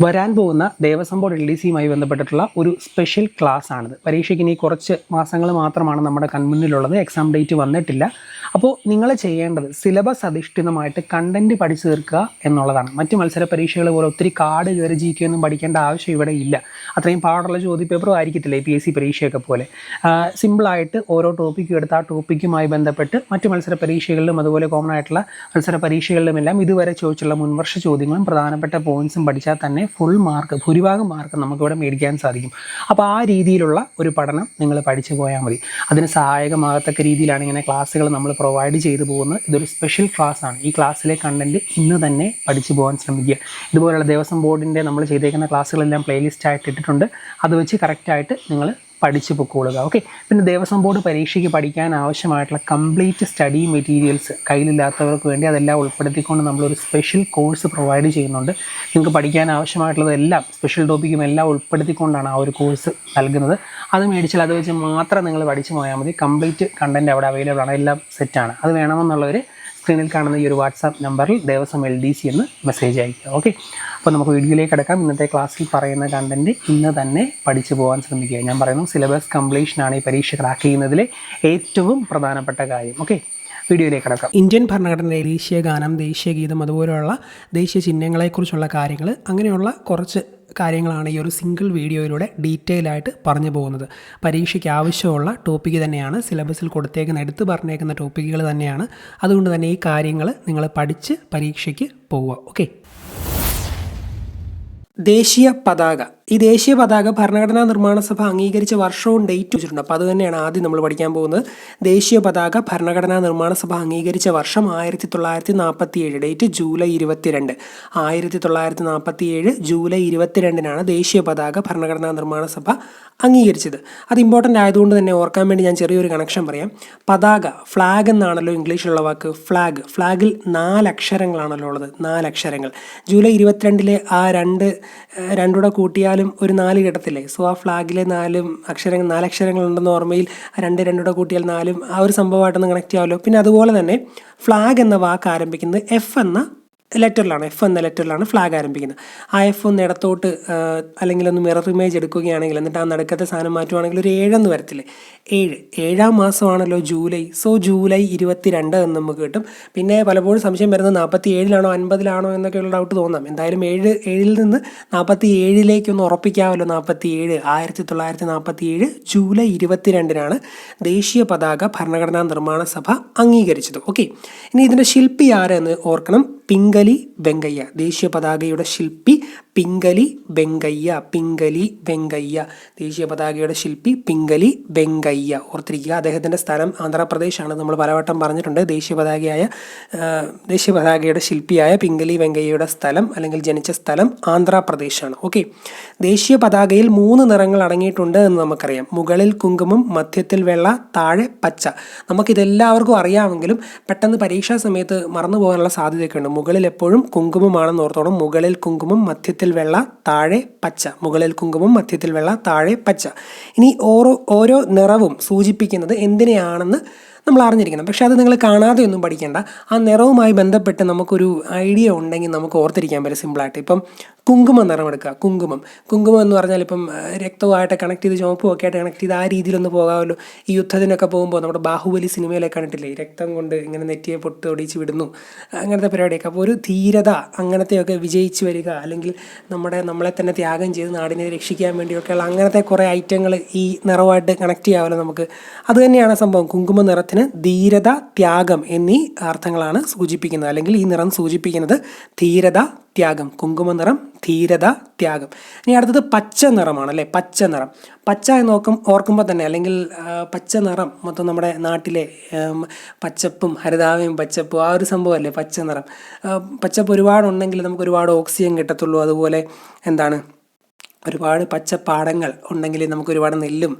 വരാൻ പോകുന്ന ദേവസ്വം ബോർഡ് LDCയുമായി ബന്ധപ്പെട്ടിട്ടുള്ള ഒരു സ്പെഷ്യൽ ക്ലാസ് ആണിത്. പരീക്ഷയ്ക്ക് ഇനി കുറച്ച് മാസങ്ങൾ മാത്രമാണ് നമ്മുടെ കൺമുന്നിലുള്ളത്. എക്സാം ഡേറ്റ് വന്നിട്ടില്ല. അപ്പോൾ നിങ്ങൾ ചെയ്യേണ്ടത് സിലബസ് അധിഷ്ഠിതമായിട്ട് കണ്ടൻറ്റ് പഠിച്ചു തീർക്കുക എന്നുള്ളതാണ്. മറ്റ് മത്സര പരീക്ഷകൾ പോലെ ഒത്തിരി കാട് കയറി GK ഒന്നും പഠിക്കേണ്ട ആവശ്യം ഇവിടെ ഇല്ല. അത്രയും പാടുള്ള ചോദ്യപേപ്പറും ആയിരിക്കത്തില്ല PSC പരീക്ഷയൊക്കെ പോലെ. സിമ്പിളായിട്ട് ഓരോ ടോപ്പിക്കും എടുത്ത് ആ ടോപ്പിക്കുമായി ബന്ധപ്പെട്ട് മറ്റ് മത്സര പരീക്ഷകളിലും അതുപോലെ കോമൺ ആയിട്ടുള്ള മത്സര പരീക്ഷകളിലുമെല്ലാം ഇതുവരെ ചോദിച്ചുള്ള മുൻവർഷ ചോദ്യങ്ങളും പ്രധാനപ്പെട്ട പോയിൻറ്സും പഠിച്ചാൽ തന്നെ ഫുൾ മാർക്ക്, ഭൂരിഭാഗം മാർക്ക് നമുക്കിവിടെ മേടിക്കാൻ സാധിക്കും. അപ്പോൾ ആ രീതിയിലുള്ള ഒരു പഠനം നിങ്ങൾ പഠിച്ചു പോയാൽ മതി. അതിന് സഹായകമാകത്തക്ക രീതിയിലാണ് ഇങ്ങനെ ക്ലാസ്സുകൾ നമ്മൾ പ്രൊവൈഡ് ചെയ്തു പോകുന്നത്. ഇതൊരു സ്പെഷ്യൽ ക്ലാസ് ആണ്. ഈ ക്ലാസ്സിലെ കണ്ടൻറ്റ് ഇന്ന് തന്നെ പഠിച്ചു പോകാൻ ശ്രമിക്കുക. ഇതുപോലുള്ള ദേവസ്വം ബോർഡിൻ്റെ നമ്മൾ ചെയ്തേക്കുന്ന ക്ലാസ്സുകളെല്ലാം പ്ലേലിസ്റ്റ് ആയിട്ട് ഇട്ടിട്ടുണ്ട്. അത് വെച്ച് കറക്റ്റായിട്ട് നിങ്ങൾ പഠിച്ചു പൊക്കോളുക. ഓക്കെ. പിന്നെ ദേവസ്വം ബോർഡ് പരീക്ഷയ്ക്ക് പഠിക്കാൻ ആവശ്യമായിട്ടുള്ള കംപ്ലീറ്റ് സ്റ്റഡി മെറ്റീരിയൽസ് കയ്യിലില്ലാത്തവർക്ക് വേണ്ടി അതെല്ലാം ഉൾപ്പെടുത്തിക്കൊണ്ട് നമ്മളൊരു സ്പെഷ്യൽ കോഴ്സ് പ്രൊവൈഡ് ചെയ്യുന്നുണ്ട്. നിങ്ങൾക്ക് പഠിക്കാൻ ആവശ്യമായിട്ടുള്ളതെല്ലാം സ്പെഷ്യൽ ടോപ്പിക്കും എല്ലാം ഉൾപ്പെടുത്തിക്കൊണ്ടാണ് ആ ഒരു കോഴ്സ് നൽകുന്നത്. അത് മേടിച്ചാൽ അത് വെച്ച് മാത്രം നിങ്ങൾ പഠിച്ചു പോയാൽ മതി. കംപ്ലീറ്റ് കണ്ടൻറ്റ് അവിടെ അവൈലബിൾ ആണ്, എല്ലാം സെറ്റാണ്. അത് വേണമെന്നുള്ളവർ സ്ക്രീനിൽ കാണുന്ന ഈ ഒരു വാട്സാപ്പ് നമ്പറിൽ ദേവസ്വം LDC എന്ന് മെസ്സേജ് അയക്കുക. ഓക്കെ. അപ്പോൾ നമുക്ക് വീഡിയോയിലേക്ക് കിടക്കാം. ഇന്നത്തെ ക്ലാസ്സിൽ പറയുന്ന കണ്ടൻറ്റ് ഇന്ന് തന്നെ പഠിച്ചു പോകാൻ ശ്രമിക്കുക. ഞാൻ പറയുന്നു, സിലബസ് കംപ്ലീഷനാണ് ഈ പരീക്ഷ ക്രാക്ക് ചെയ്യുന്നതിലെ ഏറ്റവും പ്രധാനപ്പെട്ട കാര്യം. ഓക്കെ, വീഡിയോയിലേക്ക് കിടക്കാം. ഇന്ത്യൻ ഭരണഘടനയിലെ ദേശീയ ഗാനം, ദേശീയ ഗീതം, അതുപോലെയുള്ള ദേശീയ ചിഹ്നങ്ങളെക്കുറിച്ചുള്ള കാര്യങ്ങൾ, അങ്ങനെയുള്ള കുറച്ച് കാര്യങ്ങളാണ് ഈ ഒരു സിംഗിൾ വീഡിയോയിലൂടെ ഡീറ്റെയിൽ ആയിട്ട് പറഞ്ഞു പോകുന്നത്. പരീക്ഷയ്ക്ക് ആവശ്യമുള്ള ടോപ്പിക്ക് തന്നെയാണ്, സിലബസിൽ കൊടുത്തേക്കുന്ന എടുത്ത് പറഞ്ഞേക്കുന്ന ടോപ്പിക്കുകൾ തന്നെയാണ്. അതുകൊണ്ട് തന്നെ ഈ കാര്യങ്ങൾ നിങ്ങൾ പഠിച്ച് പരീക്ഷയ്ക്ക് പോവുക. ഓക്കെ. ദേശീയ പതാക. ഈ ദേശീയ പതാക ഭരണഘടനാ നിർമ്മാണ സഭ അംഗീകരിച്ച വർഷവും ഡേറ്റ് വെച്ചിട്ടുണ്ട്. അപ്പോൾ അത് തന്നെയാണ് ആദ്യം നമ്മൾ പഠിക്കാൻ പോകുന്നത്. ദേശീയ പതാക ഭരണഘടനാ നിർമ്മാണ സഭ അംഗീകരിച്ച വർഷം 1947. Date July 22. 1947 ജൂലൈ 22 ദേശീയ പതാക ഭരണഘടനാ നിർമ്മാണ സഭ അംഗീകരിച്ചത്. അത് ഇമ്പോർട്ടൻ്റ് ആയതുകൊണ്ട് തന്നെ ഓർക്കാൻ വേണ്ടി ഞാൻ ചെറിയൊരു കണക്ഷൻ പറയാം. പതാക, ഫ്ലാഗ് എന്നാണല്ലോ ഇംഗ്ലീഷിലുള്ള വാക്ക്. ഫ്ലാഗിൽ 4 അക്ഷരങ്ങളാണല്ലോ ഉള്ളത്. 4 അക്ഷരങ്ങൾ. ജൂലൈ 22 ആ രണ്ടൂടെ കൂട്ടിയാലും ഒരു 4 കിട്ടത്തില്ലേ? സോ ആ ഫ്ലാഗിലെ 4 അക്ഷരങ്ങളുണ്ടെന്ന് ഓർമ്മയിൽ 2 കൂട്ടിയാൽ 4 ആ ഒരു സംഭവമായിട്ടൊന്ന് കണക്ട് ചെയ്യാമല്ലോ. പിന്നെ അതുപോലെ തന്നെ ഫ്ലാഗ് എന്ന വാക്ക് ആരംഭിക്കുന്നത് F എന്ന ലെറ്ററിലാണ് ഫ്ലാഗ് ആരംഭിക്കുന്നത്. ആ F ഒന്ന് ഇടത്തോട്ട് അല്ലെങ്കിൽ ഒന്ന് മിറർ ഇമേജ് എടുക്കുകയാണെങ്കിൽ, എന്നിട്ട് ആ നടുക്കത്തെ സാധനം മാറ്റുവാണെങ്കിൽ ഒരു 7 എന്ന് വരത്തില്ലേ? 7 മാസമാണല്ലോ ജൂലൈ. സോ ജൂലൈ 22 എന്ന് നമുക്ക് കിട്ടും. പിന്നെ പലപ്പോഴും സംശയം വരുന്നത് 47 50 എന്നൊക്കെയുള്ള ഡൗട്ട് തോന്നാം. എന്തായാലും 7 നിന്ന് 47 ഒന്ന് ഉറപ്പിക്കാമല്ലോ. 47 1947 ജൂലൈ 22 ദേശീയ പതാക ഭരണഘടനാ നിർമ്മാണ സഭ അംഗീകരിച്ചത്. ഓക്കെ. ഇനി ഇതിൻ്റെ ശില്പി ആരെന്ന് ഓർക്കണം. പിംഗലി വെങ്കയ്യ. ദേശീയ പതാകയുടെ ശില്പി പിംഗലി വെങ്കയ്യ. ദേശീയ പതാകയുടെ ശില്പി പിംഗലി വെങ്കയ്യ. ഓർത്തിരിക്കുക. അദ്ദേഹത്തിൻ്റെ സ്ഥലം ആന്ധ്രാപ്രദേശാണ്. നമ്മൾ പലവട്ടം പറഞ്ഞിട്ടുണ്ട്. ദേശീയ പതാകയുടെ ശില്പിയായ പിംഗലി വെങ്കയ്യയുടെ സ്ഥലം അല്ലെങ്കിൽ ജനിച്ച സ്ഥലം ആന്ധ്രാപ്രദേശാണ്. ഓക്കെ. ദേശീയ പതാകയിൽ 3 നിറങ്ങൾ അടങ്ങിയിട്ടുണ്ട് എന്ന് നമുക്കറിയാം. മുകളിൽ കുങ്കുമം, മധ്യത്തിൽ വെള്ള, താഴെ പച്ച. നമുക്കിതെല്ലാവർക്കും അറിയാമെങ്കിലും പെട്ടെന്ന് പരീക്ഷാ സമയത്ത് മറന്നു പോകാനുള്ള സാധ്യതയൊക്കെ ഉണ്ട്. മുകളിൽ എപ്പോഴും കുങ്കുമമാണെന്ന് ഓർത്തോണം. മുകളിൽ കുങ്കുമം, മധ്യത്തിൽ വെള്ള, താഴെ പച്ച. മുകളിൽ കുങ്കുമം, മധ്യത്തിൽ വെള്ള, താഴെ പച്ച. ഇനി ഓരോ നിറവും സൂചിപ്പിക്കുന്നത് എന്തിനെയാണെന്ന് നമ്മൾ അറിഞ്ഞിരിക്കണം. പക്ഷെ അത് നിങ്ങൾ കാണാതെ ഒന്നും പഠിക്കേണ്ട. ആ നിറവുമായി ബന്ധപ്പെട്ട് നമുക്കൊരു ഐഡിയ ഉണ്ടെങ്കിൽ നമുക്ക് ഓർത്തിരിക്കാൻ പറ്റും സിമ്പിളായിട്ട്. ഇപ്പം കുങ്കുമ നിറം എടുക്കുക. കുങ്കുമം എന്ന് പറഞ്ഞാൽ ഇപ്പം രക്തവുമായിട്ട് കണക്ട് ചെയ്ത്, ചുവപ്പും ഒക്കെ ആയിട്ട് കണക്ട് ചെയ്ത് ആ രീതിയിലൊന്ന് പോകാമല്ലോ. ഈ യുദ്ധത്തിനൊക്കെ പോകുമ്പോൾ നമ്മുടെ ബാഹുബലി സിനിമയിലൊക്കെ കണ്ടിട്ടില്ലേ? രക്തം കൊണ്ട് ഇങ്ങനെ നെറ്റിയെ പൊടിച്ച് വിടുന്നു, അങ്ങനത്തെ പരിപാടിയൊക്കെ. അപ്പോൾ ഒരു ധീരത അങ്ങനത്തെയൊക്കെ വിജയിച്ച് വരിക, അല്ലെങ്കിൽ നമ്മളെ തന്നെ ത്യാഗം ചെയ്ത് നാടിനെ രക്ഷിക്കാൻ വേണ്ടിയൊക്കെയുള്ള അങ്ങനത്തെ കുറേ ഐറ്റങ്ങൾ ഈ നിറവുമായിട്ട് കണക്ട് ചെയ്യാമല്ലോ നമുക്ക്. അത് തന്നെയാണ് സംഭവം. കുങ്കുമ നിറത്തിന് ധീരത, ത്യാഗം എന്നീ അർത്ഥങ്ങളാണ് സൂചിപ്പിക്കുന്നത്. അല്ലെങ്കിൽ ഈ നിറം സൂചിപ്പിക്കുന്നത് ധീരത, ത്യാഗം. കുങ്കുമ നിറം, ധീരത, ത്യാഗം. ഇനി അടുത്തത് പച്ച നിറമാണ് അല്ലേ? പച്ച നിറം. പച്ച എന്ന് ഓർക്കുമ്പോൾ തന്നെ, അല്ലെങ്കിൽ പച്ച നിറം മൊത്തം നമ്മുടെ നാട്ടിലെ പച്ചപ്പും ഹരിതാവയും പച്ചപ്പും ആ ഒരു സംഭവമല്ലേ പച്ച നിറം. പച്ചപ്പ് ഒരുപാടുണ്ടെങ്കിൽ നമുക്ക് ഒരുപാട് ഓക്സിജൻ കിട്ടത്തുള്ളൂ. അതുപോലെ ഒരുപാട് പച്ചപ്പാടങ്ങൾ ഉണ്ടെങ്കിൽ നമുക്ക് ഒരുപാട് നെല്ലും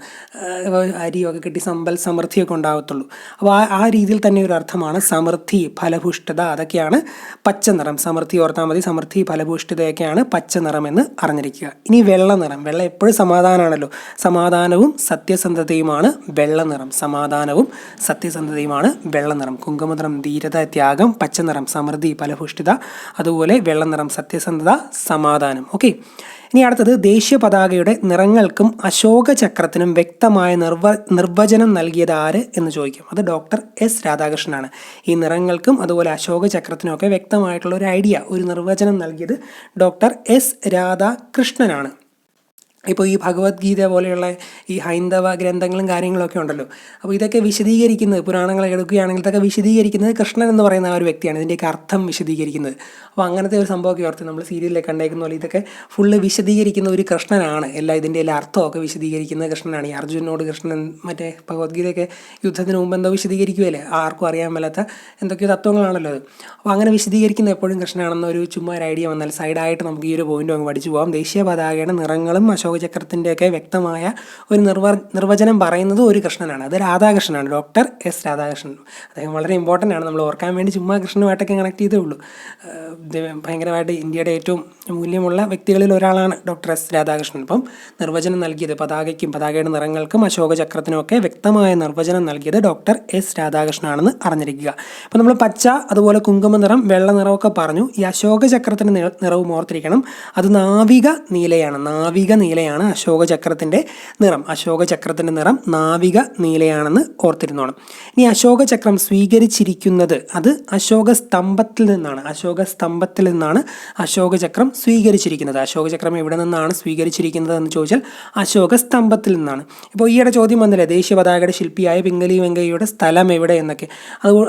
അരിയും ഒക്കെ കിട്ടി സമ്പൽ സമൃദ്ധിയൊക്കെ ഉണ്ടാകത്തുള്ളൂ. അപ്പോൾ ആ രീതിയിൽ തന്നെ ഒരു അർത്ഥമാണ് സമൃദ്ധി, ഫലഭൂഷ്ഠത, അതൊക്കെയാണ് പച്ച നിറം. സമൃദ്ധി ഓർത്താൽ മതി, സമൃദ്ധി ഫലഭൂഷ്ഠതയൊക്കെയാണ് പച്ച നിറം എന്ന് അറിഞ്ഞിരിക്കുക. ഇനി വെള്ള നിറം. വെള്ള എപ്പോഴും സമാധാനമാണല്ലോ. സമാധാനവും സത്യസന്ധതയുമാണ് വെള്ള നിറം. സമാധാനവും സത്യസന്ധതയുമാണ് വെള്ള നിറം. കുങ്കുമനിറം ധീരത, ത്യാഗം. പച്ച നിറം സമൃദ്ധി, ഫലഭൂഷ്ഠിത. അതുപോലെ വെള്ള നിറം സത്യസന്ധത, സമാധാനം. ഓക്കെ. ഇനി അടുത്തത് ദേശീയ പതാകയുടെ നിറങ്ങൾക്കും അശോക ചക്രത്തിനും വ്യക്തമായ നിർവചനം നൽകിയത് ആര് എന്ന് ചോദിക്കും. അത് ഡോക്ടർ എസ് രാധാകൃഷ്ണനാണ്. ഈ നിറങ്ങൾക്കും അതുപോലെ അശോക ചക്രത്തിനും ഒക്കെ വ്യക്തമായിട്ടുള്ള ഒരു ഐഡിയ, ഒരു നിർവചനം നൽകിയത് ഡോക്ടർ എസ് രാധാകൃഷ്ണനാണ്. ഇപ്പോൾ ഈ ഭഗവത്ഗീത പോലെയുള്ള ഈ ഹൈന്ദവ ഗ്രന്ഥങ്ങളും കാര്യങ്ങളൊക്കെ ഉണ്ടല്ലോ, അപ്പോൾ ഇതൊക്കെ വിശദീകരിക്കുന്നത്, പുരാണങ്ങളൊക്കെ എടുക്കുകയാണെങ്കിൽ ഇതൊക്കെ വിശദീകരിക്കുന്നത് കൃഷ്ണൻ എന്ന് പറയുന്ന ആ ഒരു വ്യക്തിയാണ്, ഇതിൻ്റെയൊക്കെ അർത്ഥം വിശദീകരിക്കുന്നത്. അപ്പോൾ അങ്ങനത്തെ ഒരു സംഭവമൊക്കെ ഓർത്ത് നമ്മൾ സീരിയലിലൊക്കെ കണ്ടേക്കുന്ന പോലെ ഇതൊക്കെ ഫുള്ള് വിശദീകരിക്കുന്ന ഒരു കൃഷ്ണനാണ്. ഇതിൻ്റെ എല്ലാ അർത്ഥമൊക്കെ വിശദീകരിക്കുന്നത് കൃഷ്ണനാണ്. ഈ അർജുനോട് കൃഷ്ണൻ മറ്റേ ഭഗവത്ഗീതയൊക്കെ യുദ്ധത്തിന് മുമ്പ് എന്തോ വിശദീകരിക്കുകയല്ലേ, ആർക്കും അറിയാൻ മേലാത്ത എന്തൊക്കെയോ തത്വങ്ങളാണല്ലോ അത്. അപ്പോൾ അങ്ങനെ വിശദീകരിക്കുന്ന എപ്പോഴും കൃഷ്ണനാണെന്നൊരു ചുമ്മാ ഒരു ഐഡിയ വന്നാൽ സൈഡായിട്ട് നമുക്ക് ഈ ഒരു പോയിന്റ് അങ്ങ് പഠിച്ചു പോകാം. ദേശീയ പതാകയുടെ നിറങ്ങളും അശോക ചക്രത്തിൻ്റെയൊക്കെ വ്യക്തമായ ഒരു നിർവചനം പറയുന്നത് ഒരു കൃഷ്ണനാണ്. അത് രാധാകൃഷ്ണനാണ്, ഡോക്ടർ എസ് രാധാകൃഷ്ണൻ. അദ്ദേഹം വളരെ ഇമ്പോർട്ടൻ്റ് ആണ്, നമ്മൾ ഓർക്കാൻ വേണ്ടി ചുമ്മാ കൃഷ്ണനുമായിട്ടൊക്കെ കണക്ട് ചെയ്തേ ഉള്ളൂ. ഭയങ്കരമായിട്ട് ഇന്ത്യയുടെ ഏറ്റവും മൂല്യമുള്ള വ്യക്തികളിൽ ഒരാളാണ് ഡോക്ടർ എസ് രാധാകൃഷ്ണൻ. അപ്പം നിർവചനം നൽകിയത് പതാകയ്ക്കും പതാകയുടെ നിറങ്ങൾക്കും അശോക ചക്രത്തിനും ഒക്കെ വ്യക്തമായ നിർവചനം നൽകിയത് ഡോക്ടർ എസ് രാധാകൃഷ്ണനാണെന്ന് അറിഞ്ഞിരിക്കുക. അപ്പോൾ നമ്മൾ പച്ച, അതുപോലെ കുങ്കുമ നിറം, വെള്ള നിറമൊക്കെ പറഞ്ഞു. ഈ അശോക ചക്രത്തിൻ്റെ നിറവും ഓർത്തിരിക്കണം. അത് നാവിക നീലയാണ്. നാവിക നീലയാണ് അശോക ചക്രത്തിൻ്റെ നിറം. അശോക ചക്രത്തിൻ്റെ നിറം നാവിക നീലയാണെന്ന് ഓർത്തിരുന്നോണം. ഇനി അശോക ചക്രം സ്വീകരിച്ചിരിക്കുന്നത് അത് അശോക സ്തംഭത്തിൽ നിന്നാണ്. അശോക സ്തംഭത്തിൽ നിന്നാണ് അശോക ചക്രം സ്വീകരിച്ചിരിക്കുന്നത്. അശോക ചക്രം എവിടെ നിന്നാണ് സ്വീകരിച്ചിരിക്കുന്നത് എന്ന് ചോദിച്ചാൽ അശോക സ്തംഭത്തിൽ നിന്നാണ്. ഇപ്പോൾ ഈയിടെ ചോദ്യം വന്നില്ലേ, ദേശീയ പതാകയുടെ ശില്പിയായ പിംഗലി വെങ്കയ്യയുടെ സ്ഥലം എവിടെ എന്നൊക്കെ.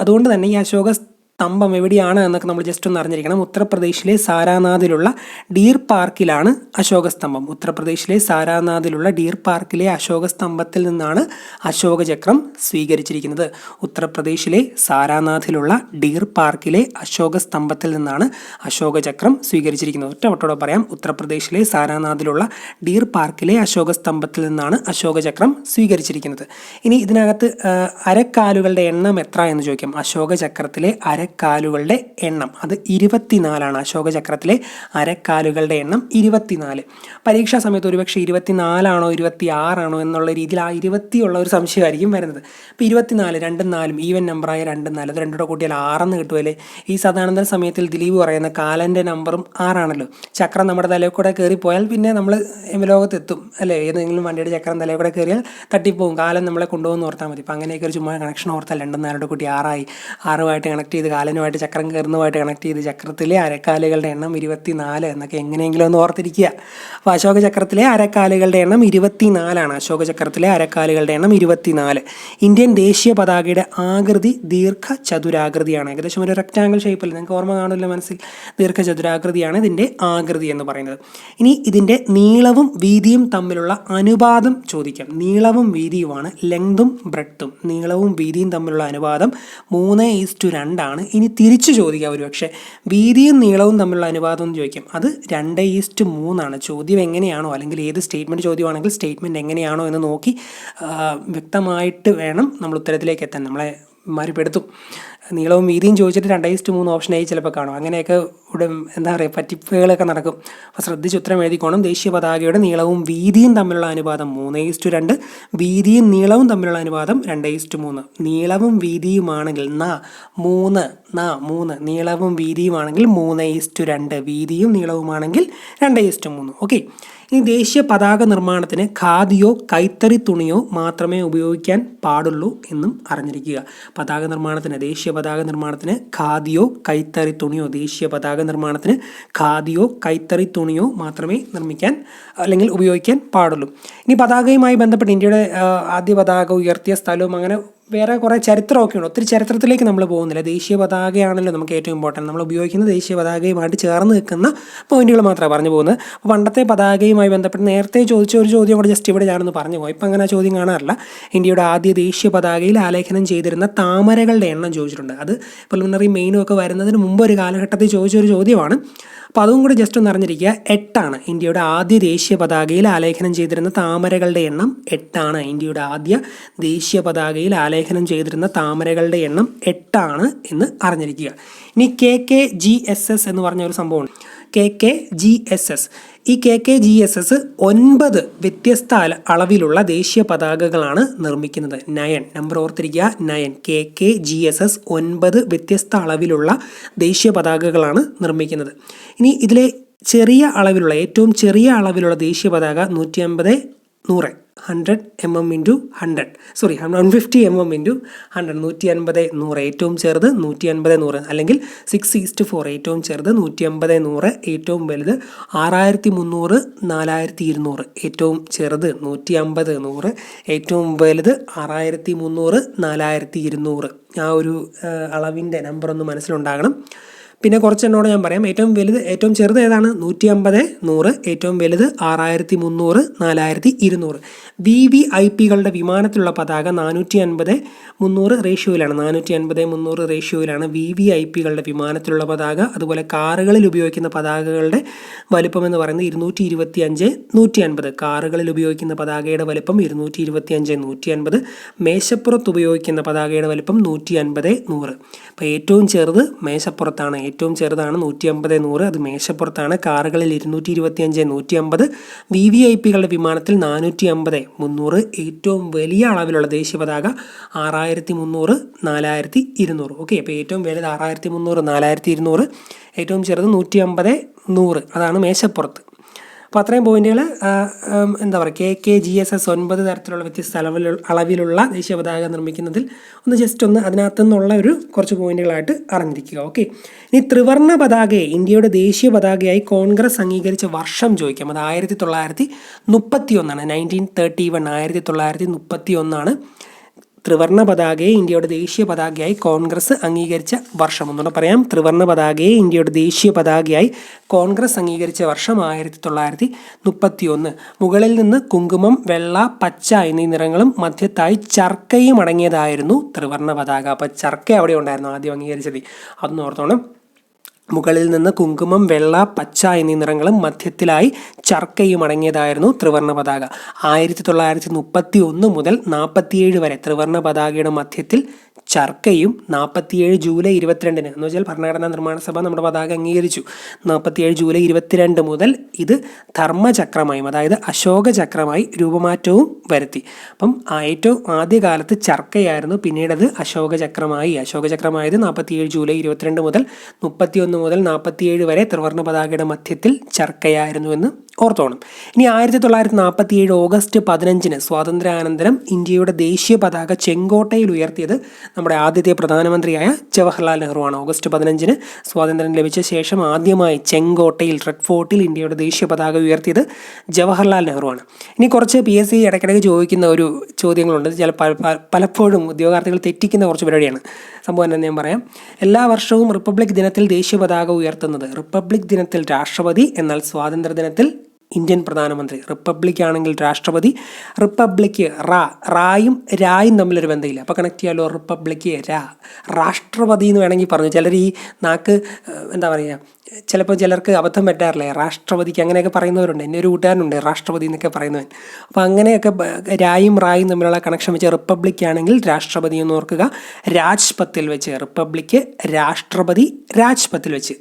അതുകൊണ്ട് തന്നെ ഈ അശോക സ്തംഭം എവിടെയാണ് എന്നൊക്കെ നമ്മൾ ജസ്റ്റ് ഒന്ന് അറിഞ്ഞിരിക്കണം. ഉത്തർപ്രദേശിലെ സാരാനാഥിലുള്ള ഡീർ പാർക്കിലാണ് അശോക സ്തംഭം. ഉത്തർപ്രദേശിലെ സാരാനാഥിലുള്ള ഡീർ പാർക്കിലെ അശോക സ്തംഭത്തിൽ നിന്നാണ് അശോക ചക്രം സ്വീകരിച്ചിരിക്കുന്നത്. ഉത്തർപ്രദേശിലെ സാരാനാഥിലുള്ള ഡീർ പാർക്കിലെ അശോക സ്തംഭത്തിൽ നിന്നാണ് അശോക ചക്രം സ്വീകരിച്ചിരിക്കുന്നത്. ഒറ്റവട്ടോടെ പറയാം, ഉത്തർപ്രദേശിലെ സാരാനാഥിലുള്ള ഡീർ പാർക്കിലെ അശോക സ്തംഭത്തിൽ നിന്നാണ് അശോക ചക്രം സ്വീകരിച്ചിരിക്കുന്നത്. ഇനി ഇതിനകത്ത് അരക്കാലുകളുടെ എണ്ണം എത്ര എന്ന് ചോദിക്കാം. അശോക ചക്രത്തിലെ അരക്കാലുകളുടെ എണ്ണം അത് 24ആണ്. അശോക ചക്രത്തിലെ അരക്കാലുകളുടെ എണ്ണം 24. പരീക്ഷാ സമയത്ത് ഒരുപക്ഷെ 24ആണോ 26ആണോ എന്നുള്ള രീതിയിൽ ആ 20 ഉള്ള ഒരു സംശയമായിരിക്കും വരുന്നത്. അപ്പോൾ 24, 2ഉം 4ഉം ഈവൻ നമ്പറായ 2ഉം 4, അത് രണ്ടുകൂടെ കൂട്ടിയാൽ 6 കിട്ടുമല്ലേ. ഈ സദാനന്ദ സമയത്തിൽ ദിലീപ് പറയുന്ന കാലൻ്റെ നമ്പറും 6ആണല്ലോ. ചക്രം നമ്മുടെ തലയിൽ കൂടെ കയറിപ്പോയാൽ പിന്നെ നമ്മൾ ലോകത്തെത്തും അല്ലേ. ഏതെങ്കിലും വണ്ടിയുടെ ചക്രം തലയിൽ കൂടെ കയറിയാൽ തട്ടിപ്പോവും, കാലം നമ്മളെ കൊണ്ടുപോകുന്ന ഓർത്താൽ മതി. അപ്പോൾ അങ്ങനെയൊക്കെ ഒരു ചുമ്മാ കണക്ഷൻ ഓർത്താൽ 2ഉം 4 കൂട്ടി 6ആയി. 6ഉമായിട്ട് കണക്ട് ചെയ്ത് കാലനുമായിട്ട് ചക്രം കയറുന്നതുമായിട്ട് കണക്ട് ചെയ്ത് ചക്രത്തിലെ അരക്കാലുകളുടെ എണ്ണം 24 എന്നൊക്കെ എങ്ങനെയെങ്കിലും ഒന്ന് ഓർത്തിരിക്കുക. അപ്പോൾ അശോക ചക്രത്തിലെ അരക്കാലുകളുടെ എണ്ണം 24ആണ്. അശോക ചക്രത്തിലെ അരക്കാലുകളുടെ എണ്ണം 24. ഇന്ത്യൻ ദേശീയ പതാകയുടെ ആകൃതി ദീർഘചതുരാകൃതിയാണ്. ഏകദേശം ഒരു റെക്റ്റാങ്കിൾ ഷേപ്പിൽ, നിങ്ങൾക്ക് ഓർമ്മ കാണില്ല മനസ്സിൽ, ദീർഘചതുരാകൃതിയാണ് ഇതിൻ്റെ ആകൃതി എന്ന് പറയുന്നത്. ഇനി ഇതിൻ്റെ നീളവും വീതിയും തമ്മിലുള്ള അനുപാതം ചോദിക്കാം. നീളവും വീതിയുമാണ് ലെങ്തും ബ്രെഡ്ത്തും. നീളവും വീതിയും തമ്മിലുള്ള അനുപാതം 3:2 ആണ്. ഇനി തിരിച്ചു ചോദിക്കാം, ഒരു പക്ഷേ വീതിയും നീളവും തമ്മിലുള്ള അനുപാതം എന്ന് ചോദിക്കും. അത് 2:3 ആണ്. ചോദ്യം എങ്ങനെയാണോ, അല്ലെങ്കിൽ ഏത് സ്റ്റേറ്റ്മെൻറ്റ് ചോദ്യമാണെങ്കിൽ സ്റ്റേറ്റ്മെൻറ്റ് എങ്ങനെയാണോ എന്ന് നോക്കി വ്യക്തമായിട്ട് വേണം നമ്മൾ ഉത്തരത്തിലേക്ക് എത്താൻ. നമ്മളെ മാരിപ്പെടുത്തും. നീളവും വീതിയും ചോദിച്ചിട്ട് 2:3 ഓപ്ഷനായി ചിലപ്പോൾ കാണും. അങ്ങനെയൊക്കെ ഇവിടെ എന്താ പറയുക, പറ്റിപ്പുകളൊക്കെ നടക്കും. അപ്പോൾ ശ്രദ്ധിച്ച് ഉത്തരം എഴുതിക്കോണം. ദേശീയ പതാകയുടെ നീളവും വീതിയും തമ്മിലുള്ള അനുപാതം 3:2, വീതിയും നീളവും തമ്മിലുള്ള അനുപാതം 2:3. നീളവും വീതിയുമാണെങ്കിൽ 3, നീളവും വീതിയുമാണെങ്കിൽ 3:2, വീതിയും നീളവുമാണെങ്കിൽ 2:3. ഓക്കെ. ഇനി ദേശീയ പതാക നിർമ്മാണത്തിന് ഖാദിയോ കൈത്തറി തുണിയോ മാത്രമേ ഉപയോഗിക്കാൻ പാടുള്ളൂ എന്നും അറിഞ്ഞിരിക്കുക. പതാക നിർമ്മാണത്തിന്, ദേശീയ പതാക നിർമ്മാണത്തിന് ഖാദിയോ കൈത്തറി തുണിയോ, ദേശീയ പതാക നിർമ്മാണത്തിന് ഖാദിയോ കൈത്തറി തുണിയോ മാത്രമേ നിർമ്മിക്കാൻ അല്ലെങ്കിൽ ഉപയോഗിക്കാൻ പാടുള്ളൂ. ഇനി പതാകയുമായി ബന്ധപ്പെട്ട് ഇന്ത്യയുടെ ആദ്യ പതാക ഉയർത്തിയ സ്ഥലവും അങ്ങനെ വേറെ കുറേ ചരിത്രമൊക്കെയുണ്ട്. ഒത്തിരി ചരിത്രത്തിലേക്ക് നമ്മൾ പോകുന്നില്ല. ദേശീയ പതാകയാണല്ലോ നമുക്ക് ഏറ്റവും ഇമ്പോർട്ടൻറ്റ്. നമ്മൾ ഉപയോഗിക്കുന്ന ദേശീയ പതാകയുമായിട്ട് ചേർന്ന് നിൽക്കുന്ന പോയിന്റുകൾ മാത്രമേ പറഞ്ഞു പോകുന്നത്. അപ്പോൾ പണ്ടത്തെ പതാകയുമായി ബന്ധപ്പെട്ട് നേരത്തെ ചോദിച്ച ഒരു ചോദ്യം കൂടെ ജസ്റ്റ് ഇവിടെ ഞാനൊന്ന് പറഞ്ഞു പോയി. ഇപ്പം അങ്ങനെ ആ ചോദ്യം കാണാറില്ല. ഇന്ത്യയുടെ ആദ്യ ദേശീയ പതാകയിൽ ആലേഖനം ചെയ്തിരുന്ന താമരകളുടെ എണ്ണം ചോദിച്ചിട്ടുണ്ട്. അത് പ്രിലിമിനറി മെയിനും ഒക്കെ വരുന്നതിന് മുമ്പ് ഒരു കാലഘട്ടത്തിൽ ചോദിച്ചൊരു ചോദ്യമാണ്. അപ്പോൾ അതും കൂടി ജസ്റ്റ് ഒന്ന് അറിഞ്ഞിരിക്കുക. 8 ഇന്ത്യയുടെ ആദ്യ ദേശീയ പതാകയിൽ ആലേഖനം ചെയ്തിരുന്ന താമരകളുടെ എണ്ണം 8. ഇന്ത്യയുടെ ആദ്യ ദേശീയ പതാകയിൽ ആലേഖനം ചെയ്തിരുന്ന താമരകളുടെ എണ്ണം 8 എന്ന് അറിഞ്ഞിരിക്കുക. ഇനി KKGSS എന്ന് പറഞ്ഞ ഒരു സംഭവമുണ്ട്. KKGSS. ഈ KKGSS 9 വ്യത്യസ്ത അളവിലുള്ള ദേശീയ പതാകകളാണ് നിർമ്മിക്കുന്നത്. 9 നമ്പർ ഓർത്തിരിക്കുക. 9 KKGSS 9 വ്യത്യസ്ത അളവിലുള്ള ദേശീയ പതാകകളാണ് നിർമ്മിക്കുന്നത്. ഇനി ഇതിലെ ചെറിയ അളവിലുള്ള ഏറ്റവും ചെറിയ അളവിലുള്ള ദേശീയ പതാക 150 100 100 mm × 100 സോറി 150 mm × 100 150 100 ഏറ്റവും ചെറുത് 150 100 അല്ലെങ്കിൽ 6:4 ഏറ്റവും ചെറുത് 150 100 ഏറ്റവും വലുത് 6300 4200 ഏറ്റവും ചെറുത് 150 100 ഏറ്റവും വലുത് 6300 4200 ആ ഒരു അളവിൻ്റെ നമ്പർ ഒന്ന് മനസ്സിലുണ്ടാകണം. പിന്നെ കുറച്ചെണ്ണോട് ഞാൻ പറയാം. ഏറ്റവും ചെറുത് ഏതാണ്? 150 100 ഏറ്റവും വലുത് 6300 4200. VVIPകളുടെ വിമാനത്തിലുള്ള പതാക 450 300 റേഷ്യോയിലാണ്. 450 300 റേഷ്യോയിലാണ് VVIPകളുടെ വിമാനത്തിലുള്ള പതാക. അതുപോലെ കാറുകളിൽ ഉപയോഗിക്കുന്ന പതാകകളുടെ വലിപ്പം എന്ന് പറയുന്നത് 225 150. കാറുകളിൽ ഉപയോഗിക്കുന്ന പതാകയുടെ വലിപ്പം 225 150. മേശപ്പുറത്ത് ഉപയോഗിക്കുന്ന പതാകയുടെ വലിപ്പം 150 100. അപ്പോൾ ഏറ്റവും ചെറുത് മേശപ്പുറത്താണ്. ഏറ്റവും ചെറുതാണ് 150 100. അത് മേശപ്പുറത്താണ്. കാറുകളിൽ 225 150. VVIPകളുടെ വിമാനത്തിൽ 450 300. ഏറ്റവും വലിയ അളവിലുള്ള ദേശീയ പതാക 6300 4200. ഓക്കെ, അപ്പോൾ ഏറ്റവും വലുത് 6300 4200. ഏറ്റവും ചെറുത് 150 100. അതാണ് മേശപ്പുറത്ത്. അപ്പോൾ അത്രയും പോയിന്റുകൾ എന്താ പറയുക, KKGSS 9 തരത്തിലുള്ള വ്യത്യസ്ത അളവിലുള്ള ദേശീയ പതാക നിർമ്മിക്കുന്നതിൽ ജസ്റ്റ് ഒന്ന് അതിനകത്തു നിന്നുള്ള കുറച്ച് പോയിന്റുകളായിട്ട് അറിഞ്ഞിരിക്കുക. ഓക്കെ, ഇനി ത്രിവർണ്ണ പതാകയെ ഇന്ത്യയുടെ ദേശീയ പതാകയായി കോൺഗ്രസ് അംഗീകരിച്ച വർഷം ചോദിക്കാം. അത് 1931. 1931 1931 ത്രിവർണ്ണ പതാകയെ ഇന്ത്യയുടെ ദേശീയ പതാകയായി കോൺഗ്രസ് അംഗീകരിച്ച വർഷം. ഒന്നുകൂടെ പറയാം. ത്രിവർണ്ണ പതാകയെ ഇന്ത്യയുടെ ദേശീയ പതാകയായി കോൺഗ്രസ് അംഗീകരിച്ച വർഷം 1931. മുകളിൽ നിന്ന് കുങ്കുമം, വെള്ള, പച്ച എന്നീ നിറങ്ങളും മധ്യത്തായി ചർക്കയും അടങ്ങിയതായിരുന്നു ത്രിവർണ്ണ പതാക. അപ്പം ചർക്ക അവിടെ ഉണ്ടായിരുന്നു ആദ്യം അംഗീകരിച്ചത്, അതൊന്ന് ഓർത്തോണം. മുകളിൽ നിന്ന് കുങ്കുമം, വെള്ള, പച്ച എന്നീ നിറങ്ങളും മധ്യത്തിലായി ചർക്കയും അടങ്ങിയതായിരുന്നു ത്രിവർണ്ണ പതാക. 1931 മുതൽ 47 വരെ ത്രിവർണ്ണ പതാകയുടെ മധ്യത്തിൽ ചർക്കയും 47 ജൂലൈ 22 എന്ന് വെച്ചാൽ ഭരണഘടനാ നിർമ്മാണ സഭ നമ്മുടെ പതാക അംഗീകരിച്ചു. 47 ജൂലൈ 22 മുതൽ ഇത് ധർമ്മചക്രമായും അതായത് അശോക ചക്രമായി രൂപമാറ്റവും വരുത്തി. അപ്പം ഏറ്റവും ആദ്യകാലത്ത് ചർക്കയായിരുന്നു, പിന്നീട് അത് അശോക ചക്രമായി. അശോക ചക്രമായത് 47 ജൂലൈ 22 മുതൽ 31 മുതൽ 47 വരെ ത്രിവർണ്ണ പതാകയുടെ മധ്യത്തിൽ ചർക്കയായിരുന്നു എന്ന് ഓർത്തോണം. ഇനി 1947 ഓഗസ്റ്റ് 15 സ്വാതന്ത്ര്യാനന്തരം ഇന്ത്യയുടെ ദേശീയ പതാക ചെങ്കോട്ടയിൽ ഉയർത്തിയത് നമ്മുടെ ആദ്യത്തെ പ്രധാനമന്ത്രിയായ ജവഹർലാൽ നെഹ്റുവാണ്. ഓഗസ്റ്റ് 15 സ്വാതന്ത്ര്യം ലഭിച്ച ശേഷം ആദ്യമായി ചെങ്കോട്ടയിൽ റെഡ് ഫോർട്ടിൽ ഇന്ത്യയുടെ ദേശീയ പതാക ഉയർത്തിയത് ജവഹർലാൽ നെഹ്റുവാണ്. ഇനി കുറച്ച് PSC ഇടയ്ക്കിടയ്ക്ക് ചോദിക്കുന്ന ഒരു ചോദ്യങ്ങളുണ്ട്. പലപ്പോഴും ഉദ്യോഗാർത്ഥികൾ തെറ്റിക്കുന്ന കുറച്ച് പരിപാടിയാണ്. സംഭവം എന്താണെന്ന് ഞാൻ പറയാം. എല്ലാ വർഷവും റിപ്പബ്ലിക് ദിനത്തിൽ ദേശീയ പതാക ഉയർത്തുന്നത് റിപ്പബ്ലിക് ദിനത്തിൽ രാഷ്ട്രപതി, എന്നാൽ സ്വാതന്ത്ര്യ ദിനത്തിൽ ഇന്ത്യൻ പ്രധാനമന്ത്രി. റിപ്പബ്ലിക് ആണെങ്കിൽ രാഷ്ട്രപതി. റിപ്പബ്ലിക്ക് റായും രായും തമ്മിലൊരു ബന്ധമില്ല, അപ്പോൾ കണക്ട് ചെയ്യാമല്ലോ. റിപ്പബ്ലിക്ക് രാഷ്ട്രപതി എന്ന് വേണമെങ്കിൽ പറഞ്ഞു. ചിലർ ഈ നാക്ക് എന്താ പറയുക, ചിലപ്പോൾ ചിലർക്ക് അബദ്ധം പറ്റാറില്ലേ, രാഷ്ട്രപതിക്ക് അങ്ങനെയൊക്കെ പറയുന്നവരുണ്ട്. എൻ്റെ ഒരു കൂട്ടുകാരനുണ്ട് രാഷ്ട്രപതി എന്നൊക്കെ പറയുന്നവൻ. അപ്പോൾ അങ്ങനെയൊക്കെ രായും റായും തമ്മിലുള്ള കണക്ഷൻ വെച്ച് റിപ്പബ്ലിക് ആണെങ്കിൽ രാഷ്ട്രപതി എന്ന് ഓർക്കുക. രാജ്പത്തിൽ വെച്ച് റിപ്പബ്ലിക്ക്, രാഷ്ട്രപതി രാജ്പത്തിൽ വെച്ച്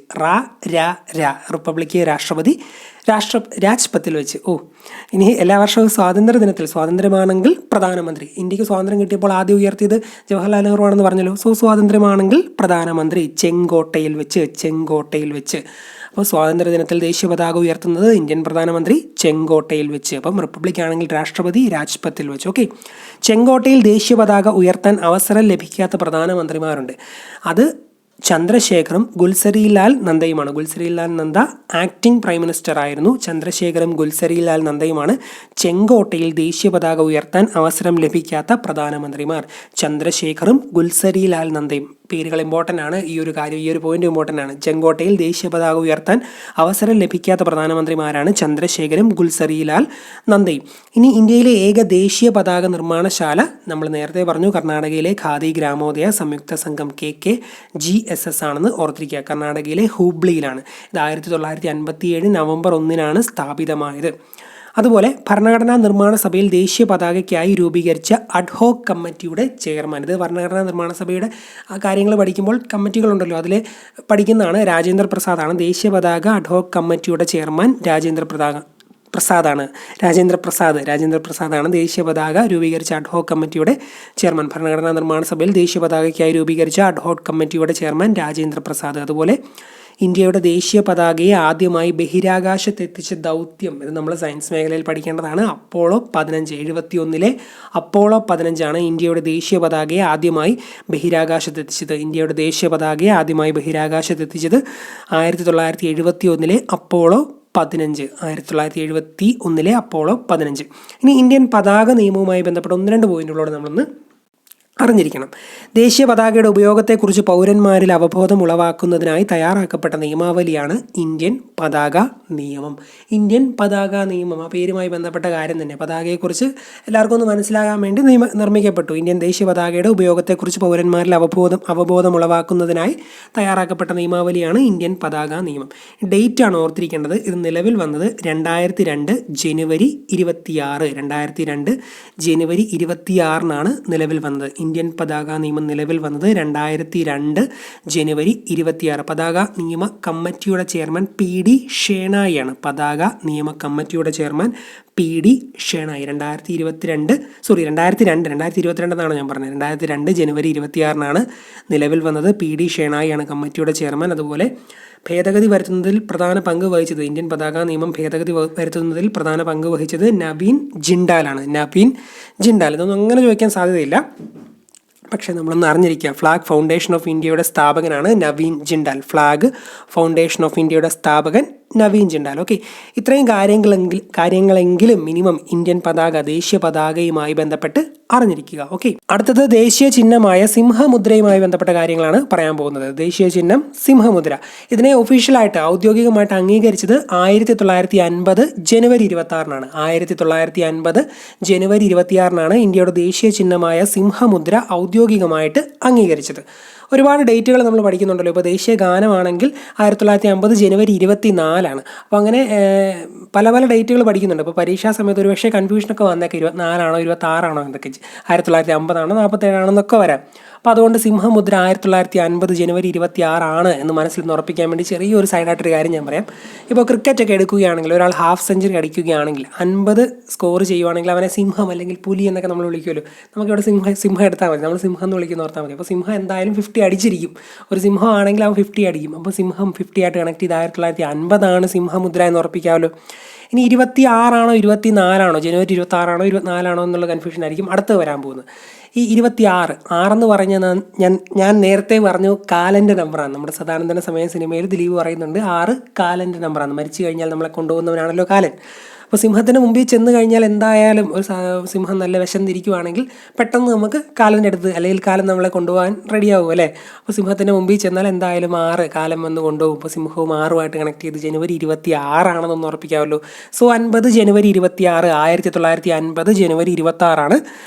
റിപ്പബ്ലിക്ക് രാഷ്ട്രപതി രാജ്പത്തിൽ വെച്ച്. ഇനി എല്ലാ വർഷവും സ്വാതന്ത്ര്യ ദിനത്തിൽ സ്വാതന്ത്ര്യമാണെങ്കിൽ പ്രധാനമന്ത്രി. ഇന്ത്യക്ക് സ്വാതന്ത്ര്യം കിട്ടിയപ്പോൾ ആദ്യം ഉയർത്തിയത് ജവഹർലാൽ നെഹ്റു ആണെന്ന് പറഞ്ഞല്ലോ. സ്വാതന്ത്ര്യമാണെങ്കിൽ പ്രധാനമന്ത്രി ചെങ്കോട്ടയിൽ വെച്ച്. അപ്പോൾ സ്വാതന്ത്ര്യ ദിനത്തിൽ ദേശീയ പതാക ഉയർത്തുന്നത് ഇന്ത്യൻ പ്രധാനമന്ത്രി ചെങ്കോട്ടയിൽ വെച്ച്. അപ്പം റിപ്പബ്ലിക് ആണെങ്കിൽ രാഷ്ട്രപതി രാജ്പത്തിൽ വെച്ച്. ഓക്കെ, ചെങ്കോട്ടയിൽ ദേശീയ പതാക ഉയർത്താൻ അവസരം ലഭിക്കാത്ത പ്രധാനമന്ത്രിമാരുണ്ട്. അത് ചന്ദ്രശേഖറും ഗുൽസറിലാൽ നന്ദയുമാണ്. ഗുൽസറിലാൽ നന്ദ ആക്ടിംഗ് പ്രൈം മിനിസ്റ്റർ ആയിരുന്നു. ചന്ദ്രശേഖറും ഗുൽസറിലാൽ നന്ദയുമാണ് ചെങ്കോട്ടയിൽ ദേശീയ പതാക ഉയർത്താൻ അവസരം ലഭിക്കാത്ത പ്രധാനമന്ത്രിമാർ. ചന്ദ്രശേഖറും ഗുൽസറിലാൽ നന്ദയും. പേരുകൾ ഇമ്പോർട്ടൻ്റ് ആണ്. ഈ ഒരു കാര്യം, ഈ ഒരു പോയിന്റ് ഇമ്പോർട്ടൻ്റ് ആണ്. ചെങ്കോട്ടയിൽ ദേശീയ പതാക ഉയർത്താൻ അവസരം ലഭിക്കാത്ത പ്രധാനമന്ത്രിമാരാണ് ചന്ദ്രശേഖരും ഗുൽസറിലാൽ നന്ദയും. ഇനി ഇന്ത്യയിലെ ഏക ദേശീയ പതാക നിർമ്മാണശാല നമ്മൾ നേരത്തെ പറഞ്ഞു, കർണാടകയിലെ ഖാദി ഗ്രാമോദയ സംയുക്ത സംഘം KKGSS RVSS ആണെന്ന് ഓർത്തിരിക്കുക. കർണാടകയിലെ ഹൂബ്ലിയിലാണ്. ഇത് 1957 നവംബർ 1 സ്ഥാപിതമായത്. അതുപോലെ ഭരണഘടനാ നിർമ്മാണ സഭയിൽ ദേശീയ പതാകയ്ക്കായി രൂപീകരിച്ച അഡ്ഹോക് കമ്മിറ്റിയുടെ ചെയർമാൻ, ഇത് ഭരണഘടനാ നിർമ്മാണ സഭയുടെ കാര്യങ്ങൾ പഠിക്കുമ്പോൾ കമ്മിറ്റികളുണ്ടല്ലോ, അതിൽ പഠിക്കുന്നതാണ്. രാജേന്ദ്ര പ്രസാദാണ് ദേശീയ പതാക അഡ്ഹോക് കമ്മിറ്റിയുടെ ചെയർമാൻ. രാജേന്ദ്ര പ്രസാദാണ് ദേശീയ പതാക രൂപീകരിച്ച അഡ്ഹോക് കമ്മിറ്റിയുടെ ചെയർമാൻ. ഭരണഘടനാ നിർമ്മാണ സഭയിൽ ദേശീയ പതാകയ്ക്കായി രൂപീകരിച്ച അഡ്ഹോക് കമ്മിറ്റിയുടെ ചെയർമാൻ രാജേന്ദ്ര പ്രസാദ്. അതുപോലെ ഇന്ത്യയുടെ ദേശീയ പതാകയെ ആദ്യമായി ബഹിരാകാശത്തെത്തിച്ച ദൗത്യം, ഇത് നമ്മൾ സയൻസ് മേഖലയിൽ പഠിക്കേണ്ടതാണ്. അപ്പോളോ 15, 71 അപ്പോളോ 15 ഇന്ത്യയുടെ ദേശീയ പതാകയെ ആദ്യമായി ബഹിരാകാശത്തെത്തിച്ചത്. 1971 അപ്പോളോ 15, 1971 അപ്പോളോ 15. ഇനി ഇന്ത്യൻ പതാക നിയമവുമായി ബന്ധപ്പെട്ട 1-2 പോയിന്റുകളോട് നമ്മളൊന്ന് അറിഞ്ഞിരിക്കണം. ദേശീയ പതാകയുടെ ഉപയോഗത്തെക്കുറിച്ച് പൗരന്മാരിൽ അവബോധം ഉളവാക്കുന്നതിനായി തയ്യാറാക്കപ്പെട്ട നിയമാവലിയാണ് ഇന്ത്യൻ പതാക നിയമം. ഇന്ത്യൻ പതാക നിയമം, ആ പേരുമായി ബന്ധപ്പെട്ട കാര്യം തന്നെ. പതാകയെക്കുറിച്ച് എല്ലാവർക്കും ഒന്ന് മനസ്സിലാകാൻ വേണ്ടി നിർമ്മിക്കപ്പെട്ടു. ഇന്ത്യൻ ദേശീയ പതാകയുടെ ഉപയോഗത്തെക്കുറിച്ച് പൗരന്മാരിൽ അവബോധം ഉളവാക്കുന്നതിനായി തയ്യാറാക്കപ്പെട്ട നിയമാവലിയാണ് ഇന്ത്യൻ പതാക നിയമം. ഡേറ്റ് ആണ് ഓർത്തിരിക്കേണ്ടത്. ഇത് നിലവിൽ വന്നത് 2002 ജനുവരി 26. 2002 ജനുവരി 26 നിലവിൽ വന്നത്. ഇന്ത്യൻ പതാക നിയമം നിലവിൽ വന്നത് 2002 ജനുവരി 26. പതാക നിയമ കമ്മിറ്റിയുടെ ചെയർമാൻ PD ഷേണായി ആണ്. പതാക നിയമ കമ്മിറ്റിയുടെ ചെയർമാൻ PD ഷേണായി. 2022 എന്നാണ് ഞാൻ പറഞ്ഞത്. 2002 ജനുവരി 26 നിലവിൽ വന്നത്. PD ഷേണായി ആണ് കമ്മിറ്റിയുടെ ചെയർമാൻ. അതുപോലെ ഭേദഗതി വരുത്തുന്നതിൽ പ്രധാന പങ്ക് വഹിച്ചത്, ഇന്ത്യൻ പതാക നിയമം ഭേദഗതി വരുത്തുന്നതിൽ പ്രധാന പങ്ക് വഹിച്ചത് നവീൻ ജിണ്ടാലാണ്. ഇതൊന്നും അങ്ങനെ ചോദിക്കാൻ സാധ്യതയില്ല, പക്ഷേ നമ്മളൊന്ന് അറിഞ്ഞിരിക്കുക. ഫ്ലാഗ് ഫൗണ്ടേഷൻ ഓഫ് ഇന്ത്യയുടെ സ്ഥാപകനാണ് Naveen Jindal. Flag Foundation of ഇന്ത്യയുടെ സ്ഥാപകൻ നവീൻ ജിണ്ടാൽ. ഓക്കെ, ഇത്രയും കാര്യങ്ങളെങ്കിലും മിനിമം ഇന്ത്യൻ പതാക, ദേശീയ പതാകയുമായി ബന്ധപ്പെട്ട് അറിഞ്ഞിരിക്കുക. ഓക്കെ, അടുത്തത് ദേശീയ ചിഹ്നമായ സിംഹമുദ്രയുമായി ബന്ധപ്പെട്ട കാര്യങ്ങളാണ് പറയാൻ പോകുന്നത്. ദേശീയ ചിഹ്നം സിംഹമുദ്ര. ഇതിനെ ഒഫീഷ്യലായിട്ട് ഔദ്യോഗികമായിട്ട് അംഗീകരിച്ചത് 1950 ജനുവരി 26 1950 ജനുവരി 26 ഇന്ത്യയുടെ ദേശീയ ചിഹ്നമായ സിംഹമുദ്ര ഔദ്യോഗികമായിട്ട് അംഗീകരിച്ചത്. ഒരുപാട് ഡേറ്റുകൾ നമ്മൾ പഠിക്കുന്നുണ്ടല്ലോ. ഇപ്പോൾ ദേശീയ ഗാനമാണെങ്കിൽ 1950 ജനുവരി 24. അപ്പോൾ അങ്ങനെ പല ഡേറ്റുകൾ പഠിക്കുന്നുണ്ട്. അപ്പോൾ പരീക്ഷാ സമയത്ത് ഒരു പക്ഷേ കൺഫ്യൂഷനൊക്കെ വന്നേക്കാം. 24 26 എന്തൊക്കെ, 1950 47 എന്നൊക്കെ വരാം. അപ്പോൾ അതുകൊണ്ട് സിംഹമുദ്ര 1950 ജനുവരി 26 എന്ന് മനസ്സിൽ നിന്ന് ഉറപ്പിക്കാൻ വേണ്ടി ചെറിയൊരു സൈഡായിട്ടൊരു കാര്യം ഞാൻ പറയാം. ഇപ്പോൾ ക്രിക്കറ്റൊക്കെ എടുക്കുകയാണെങ്കിൽ ഒരാൾ ഹാഫ് സെഞ്ചുറി അടിക്കുകയാണെങ്കിൽ 50 സ്കോർ ചെയ്യുവാണെങ്കിൽ അവനെ സിംഹം അല്ലെങ്കിൽ പുലി എന്നൊക്കെ നമ്മൾ വിളിക്കുമല്ലോ. നമുക്കിവിടെ സിംഹം എടുത്താൽ മതി, നമ്മൾ സിംഹം എന്ന് വിളിക്കുന്ന ഓർത്താൽ മതി. അപ്പോൾ സിംഹം എന്തായാലും 50 അടിച്ചിരിക്കും. ഒരു സിംഹം ആണെങ്കിൽ അവൻ 50 അടിക്കും. അപ്പോൾ സിംഹം 50 ആയിട്ട് കണക്ട് ചെയ്ത് 1950 സിംഹമുദ്ര എന്ന് ഉറപ്പിക്കാമല്ലോ. ഇനി 26 24 ജനുവരി 26 24 എന്നുള്ള കൺഫ്യൂഷൻ ആയിരിക്കും അടുത്ത് വരാൻ പോകുന്നത്. ഈ 26 എന്ന് പറഞ്ഞാൽ ഞാൻ നേരത്തെ പറഞ്ഞു കാലൻ്റെ നമ്പറാണ്. നമ്മുടെ സദാനന്ദന സമയം സിനിമയിൽ ദിലീപ് പറയുന്നുണ്ട് 6 കാലൻ്റെ നമ്പറാണ്. മരിച്ചു കഴിഞ്ഞാൽ നമ്മളെ കൊണ്ടുപോകുന്നവനാണല്ലോ കാലൻ. അപ്പോൾ സിംഹത്തിന് മുമ്പിൽ ചെന്ന് കഴിഞ്ഞാൽ എന്തായാലും ഒരു സിംഹം നല്ല വിശന്നിരിക്കുവാണെങ്കിൽ പെട്ടെന്ന് നമുക്ക് കാലൻ്റെ അടുത്ത്, അല്ലെങ്കിൽ കാലം നമ്മളെ കൊണ്ടുപോകാൻ റെഡിയാകും അല്ലേ. അപ്പോൾ സിംഹത്തിൻ്റെ മുമ്പിൽ ചെന്നാൽ എന്തായാലും 6 കാലം വന്ന് കൊണ്ടുപോകും. അപ്പോൾ സിംഹവും 6 കണക്ട് ചെയ്ത് ജനുവരി 26 ഉറപ്പിക്കാമല്ലോ. സോ 50 ജനുവരി 26 1950 ജനുവരി 26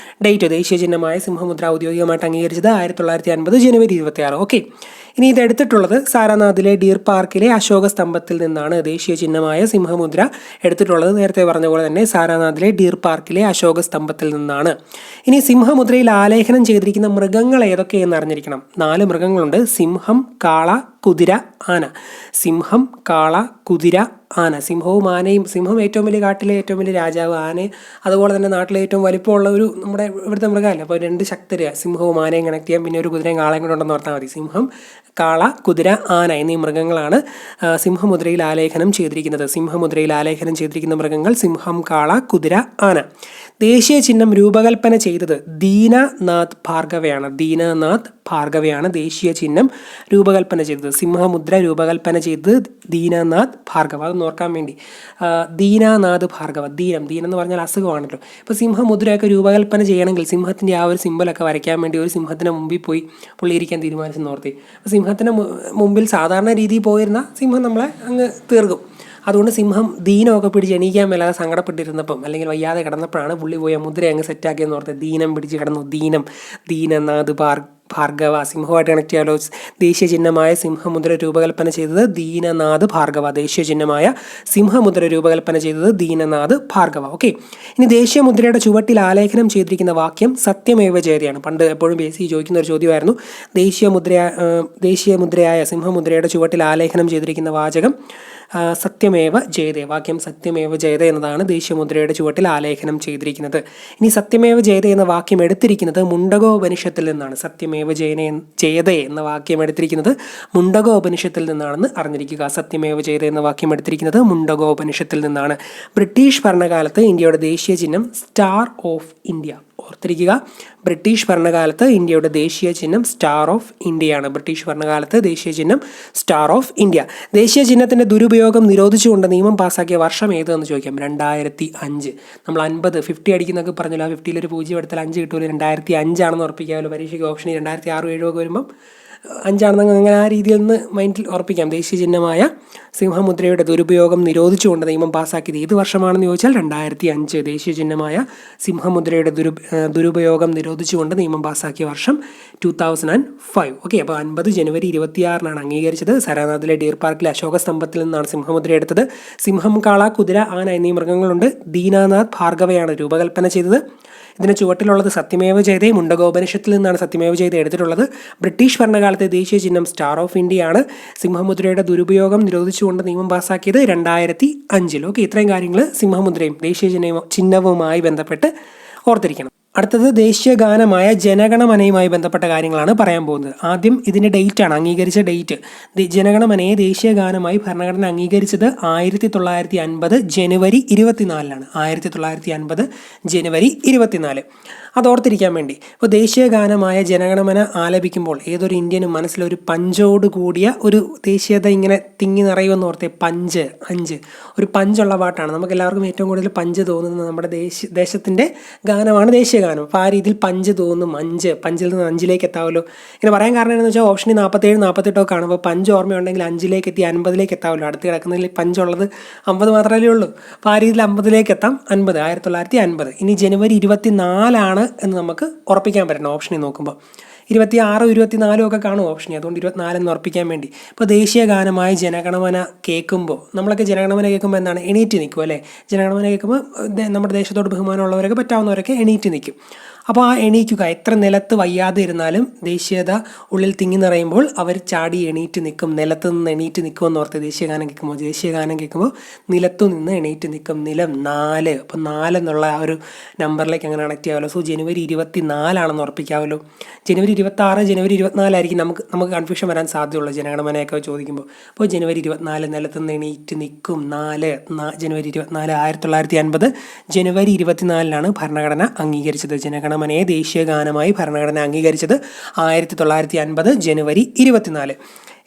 ഡേറ്റ്. ദേശീയ ചിഹ്നമായ സിംഹമുദ്ര ഔദ്യോഗികമായിട്ട് അംഗീകരിച്ചത് 1950 ജനുവരി 26. ഓക്കെ, ഇനി ഇത് എടുത്തിട്ടുള്ളത് സാരാനാഥിലെ ഡീർ പാർക്കിലെ അശോക സ്തംഭത്തിൽ നിന്നാണ്. ദേശീയ ചിഹ്നമായ സിംഹമുദ്ര എടുത്തിട്ടുള്ളത് നേരത്തെ പറഞ്ഞ പോലെ തന്നെ സാരാനാഥിലെ ഡീർ പാർക്കിലെ അശോക സ്തംഭത്തിൽ നിന്നാണ്. ഇനി സിംഹമുദ്രയിൽ ആലേഖനം ചെയ്തിരിക്കുന്ന മൃഗങ്ങൾ ഏതൊക്കെയെന്ന് അറിഞ്ഞിരിക്കണം. 4 മൃഗങ്ങളുണ്ട്: സിംഹം, കാള, കുതിര, ആന. സിംഹം, കാള, കുതിര, ആന. സിംഹവും ആനയും, സിംഹം ഏറ്റവും വലിയ കാട്ടിലെ ഏറ്റവും വലിയ രാജാവ്, ആന അതുപോലെ തന്നെ നാട്ടിലെ ഏറ്റവും വലിപ്പമുള്ള ഒരു നമ്മുടെ ഇവിടുത്തെ മൃഗമല്ല. അപ്പോൾ 2 ശക്തര്, സിംഹവും ആനയും കണക്ട് ചെയ്യാൻ, പിന്നെ ഒരു കുതിരയും കാളയും കൂടെ ഉണ്ടെന്ന് ഓർത്താൽ മതി. സിംഹം, കാള, കുതിര, ആന എന്നീ മൃഗങ്ങളാണ് സിംഹമുദ്രയിൽ ആലേഖനം ചെയ്തിരിക്കുന്നത്. സിംഹമുദ്രയിൽ ആലേഖനം ചെയ്തിരിക്കുന്ന മൃഗങ്ങൾ സിംഹം, കാള, കുതിര, ആന. ദേശീയ ചിഹ്നം രൂപകൽപ്പന ചെയ്തത് ദീനനാഥ് ഭാർഗവയാണ്. ദേശീയ ചിഹ്നം രൂപകൽപ്പന ചെയ്തത്, സിംഹമുദ്ര രൂപകൽപ്പന ചെയ്തത് ദീനനാഥ് ഭാർഗവ. അതൊന്ന് ഓർക്കാൻ വേണ്ടി, ദീനനാഥ് ഭാർഗവ. ദീനം എന്ന് പറഞ്ഞാൽ അസുഖമാണല്ലോ. ഇപ്പോൾ സിംഹമുദ്രയൊക്കെ രൂപകൽപ്പന ചെയ്യണമെങ്കിൽ സിംഹത്തിൻ്റെ ആ ഒരു സിമ്പലൊക്കെ വരയ്ക്കാൻ വേണ്ടി ഒരു സിംഹത്തിൻ്റെ മുമ്പിൽ പോയി പുള്ളിയിരിക്കാൻ തീരുമാനിച്ചെന്ന് ഓർത്തി. അപ്പോൾ സിംഹത്തിൻ്റെ മുമ്പിൽ സാധാരണ രീതിയിൽ പോയിരുന്ന സിംഹം നമ്മളെ അങ്ങ് തീർക്കും. അതുകൊണ്ട് സിംഹം ദീനമൊക്കെ പിടിച്ച് എണീക്കാൻ മേലാതെ സങ്കടപ്പെട്ടിരുന്നപ്പം അല്ലെങ്കിൽ വയ്യാതെ കിടന്നപ്പോഴാണ് പുള്ളി പോയി മുദ്ര അങ്ങ് സെറ്റാക്കിയെന്ന് ഓർത്ത് ദീനം പിടിച്ച് കിടന്നു. ദീനനാഥ് ഭാർഗവ. സിംഹമായിട്ട് കണക്ട് ചെയ്യാലോ. ദേശീയ ചിഹ്നമായ സിംഹമുദ്ര രൂപകൽപ്പന ചെയ്തത് ദീനനാഥ് ഭാർഗവ. ദേശീയ ചിഹ്നമായ സിംഹമുദ്ര രൂപകൽപ്പന ചെയ്തത് ദീനനാഥ് ഭാർഗവ. ഓക്കെ, ഇനി ദേശീയ മുദ്രയുടെ ചുവട്ടിൽ ആലേഖനം ചെയ്തിരിക്കുന്ന വാക്യം സത്യമേവ ജയതയാണ്. പണ്ട് എപ്പോഴും ബേസിക് ചോദിക്കുന്ന ഒരു ചോദ്യമായിരുന്നു. ദേശീയ മുദ്രയായ സിംഹമുദ്രയുടെ ചുവട്ടിൽ ആലേഖനം ചെയ്തിരിക്കുന്ന വാചകം സത്യമേവ ജയതേ. വാക്യം സത്യമേവ ജയതേ എന്നതാണ് ദേശീയ മുദ്രയുടെ ചുവട്ടിൽ ആലേഖനം ചെയ്തിരിക്കുന്നത്. ഇനി സത്യമേവ ജയതേ എന്ന വാക്യം എടുത്തിരിക്കുന്നത് മുണ്ടകോപനിഷത്തിൽ നിന്നാണ്. സത്യമേവ ജയതേ എന്ന വാക്യം എടുത്തിരിക്കുന്നത് മുണ്ടകോപനിഷത്തിൽ നിന്നാണെന്ന് അറിഞ്ഞിരിക്കുക. സത്യമേവ ജയതേ എന്ന വാക്യം എടുത്തിരിക്കുന്നത് മുണ്ടകോപനിഷത്തിൽ നിന്നാണ്. ബ്രിട്ടീഷ് ഭരണകാലത്ത് ഇന്ത്യയുടെ ദേശീയ ചിഹ്നം സ്റ്റാർ ഓഫ് ഇന്ത്യ. ഓർത്തിരിക്കുക, ബ്രിട്ടീഷ് ഭരണകാലത്ത് ഇന്ത്യയുടെ ദേശീയ ചിഹ്നം സ്റ്റാർ ഓഫ് ഇന്ത്യയാണ്. ബ്രിട്ടീഷ് ഭരണകാലത്ത് ദേശീയ ചിഹ്നം സ്റ്റാർ ഓഫ് ഇന്ത്യ. ദേശീയ ചിഹ്നത്തിന്റെ ദുരുപയോഗം നിരോധിച്ചുകൊണ്ട് നിയമം പാസ്സാക്കിയ വർഷം ഏതെന്ന് ചോദിക്കാം. 2005. നമ്മൾ 50 അടിക്കുന്നൊക്കെ പറഞ്ഞല്ലോ. 50 ഒരു 0 എടുത്താൽ 5 കിട്ടുമല്ലോ. 2005 ഉറപ്പിക്കാമല്ലോ. പരീക്ഷയ്ക്ക് ഓപ്ഷൻ 2006, 2007 ഒക്കെ വരുമ്പം 5 അങ്ങനെ ആ രീതിയിൽ നിന്ന് മൈൻഡിൽ ഉറപ്പിക്കാം. ദേശീയ ചിഹ്നമായ സിംഹമുദ്രയുടെ ദുരുപയോഗം നിരോധിച്ചുകൊണ്ട് നിയമം പാസ്സാക്കിയത് ഏത് വർഷമാണെന്ന് ചോദിച്ചാൽ 2005. ദേശീയ ചിഹ്നമായ സിംഹമുദ്രയുടെ ദുരുപയോഗം നിരോധിച്ചുകൊണ്ട് നിയമം പാസ്സാക്കിയ വർഷം 2005. ഓക്കെ, അപ്പോൾ 50 ജനുവരി 26 അംഗീകരിച്ചത്. സരനാഥിലെ ഡീർ പാർക്കിലെ അശോക സ്തംഭത്തിൽ നിന്നാണ് സിംഹമുദ്ര എടുത്തത്. സിംഹം, കാള, കുതിര, ആന എന്നീ മൃഗങ്ങളുണ്ട്. ദീനാനാഥ് ഭാർഗവയാണ് രൂപകൽപ്പന ചെയ്തത്. ഇതിന് ചുവട്ടിലുള്ളത് സത്യമേവ ജയതേ. മുണ്ടകോപനിഷത്തിൽ നിന്നാണ് സത്യമേവ ജയതേ എടുത്തിട്ടുള്ളത്. ബ്രിട്ടീഷ് ഭരണകാലത്തെ ദേശീയ ചിഹ്നം സ്റ്റാർ ഓഫ് ഇന്ത്യയാണ്. സിംഹമുദ്രയുടെ ദുരുപയോഗം നിരോധിച്ചുകൊണ്ട് നിയമം പാസ്സാക്കിയത് 2005. ഓക്കെ, ഇത്രയും കാര്യങ്ങൾ സിംഹമുദ്രയും ദേശീയ ചിഹ്നവുമായി ബന്ധപ്പെട്ട് ഓർത്തിരിക്കണം. അടുത്തത് ദേശീയ ഗാനമായ ജനഗണമനയുമായി ബന്ധപ്പെട്ട കാര്യങ്ങളാണ് പറയാൻ പോകുന്നത്. ആദ്യം ഇതിൻ്റെ ഡേറ്റാണ്, അംഗീകരിച്ച ഡേറ്റ്. ജനഗണമനയെ ദേശീയ ഗാനമായി ഭരണഘടന അംഗീകരിച്ചത് 1950 ജനുവരി 24. 1950 ജനുവരി 24. അത് ഓർത്തിരിക്കാൻ വേണ്ടി. അപ്പോൾ ദേശീയ ഗാനമായ ജനഗണമന ആലപിക്കുമ്പോൾ ഏതൊരു ഇന്ത്യനും മനസ്സിലൊരു പഞ്ചോട് കൂടിയ ഒരു ദേശീയത ഇങ്ങനെ തിങ്ങി നിറയുമെന്ന് ഓർത്തേ. അഞ്ച് ഒരു പഞ്ചുള്ള പാട്ടാണ്. നമുക്ക് എല്ലാവർക്കും ഏറ്റവും കൂടുതൽ പഞ്ച് തോന്നുന്നത് നമ്മുടെ ദേശത്തിൻ്റെ ഗാനമാണ് ദേശീയ ഗാനം. അപ്പോൾ ആ രീതിയിൽ പഞ്ച് തോന്നും. പഞ്ചിൽ നിന്ന് 5ലേക്ക് എത്താമല്ലോ. ഇങ്ങനെ പറയാൻ കാരണം എന്താണെന്ന് വെച്ചാൽ ഓപ്ഷനിൽ 47, 48 കാണുമ്പോൾ പഞ്ച് ഓർമ്മയുണ്ടെങ്കിൽ 5ലേക്ക് എത്തി 50ലേക്ക് എത്താമല്ലോ. അടുത്ത് കിടക്കുന്നതിൽ പഞ്ചുള്ളത് 50 മാത്രമല്ലേ ഉള്ളൂ. അപ്പോൾ ആ രീതിയിൽ 50ലേക്ക് എത്താം. 1950. ഇനി ജനുവരി 24 എന്ന് നമുക്ക് ഉറപ്പിക്കാൻ പറ്റണം ഓപ്ഷനിൽ നോക്കുമ്പോൾ. 26, 24 ഒക്കെ കാണും ഓപ്ഷനിൽ. അതുകൊണ്ട് 24 എന്ന് ഉറപ്പിക്കാൻ വേണ്ടി. ഇപ്പോൾ ദേശീയ ഗാനമായ ജനഗണമന കേൾക്കുമ്പോൾ നമ്മളൊക്കെ ജനഗണമന കേൾക്കുമ്പോൾ എന്താണ്, എണീറ്റ് നിൽക്കും അല്ലേ. ജനഗണമന കേൾക്കുമ്പോൾ നമ്മുടെ ദേശത്തോട് ബഹുമാനമുള്ളവരൊക്കെ പറ്റാവുന്നവരൊക്കെ എണീറ്റ് നിൽക്കും. അപ്പോൾ ആ എണീക്കുക, എത്ര നിലത്ത് വയ്യാതെ ഇരുന്നാലും ദേശീയത ഉള്ളിൽ തിങ്ങി നിറയുമ്പോൾ അവർ ചാടി എണീറ്റ് നിൽക്കും. നിലത്ത് നിന്ന് എണീറ്റ് നിൽക്കുമെന്ന് ഓർത്ത് ദേശീയ ഗാനം കേൾക്കുമ്പോൾ നിലത്തു നിന്ന് എണീറ്റ് നിൽക്കും. നിലം 4. അപ്പോൾ 4 എന്നുള്ള ആ ഒരു നമ്പറിലേക്ക് അങ്ങനെ കണക്ട് ചെയ്യാമല്ലോ. സോ ജനുവരി 24 ഉറപ്പിക്കാമല്ലോ. ജനുവരി 26, ജനുവരി 24 ആയിരിക്കും നമുക്ക് കൺഫ്യൂഷൻ വരാൻ സാധ്യതയുള്ളൂ ജനഗണമനയൊക്കെ ചോദിക്കുമ്പോൾ. അപ്പോൾ ജനുവരി 24 നിലത്ത് നിന്ന് എണീറ്റ് നിൽക്കും. ജനുവരി 24 1950 ജനുവരി 24 ഭരണഘടന അംഗീകരിച്ചത്. ജനഗണമനയെ ദേശീയ ഗാനമായി ഭരണഘടന അംഗീകരിച്ചത് 1950 ജനുവരി 24.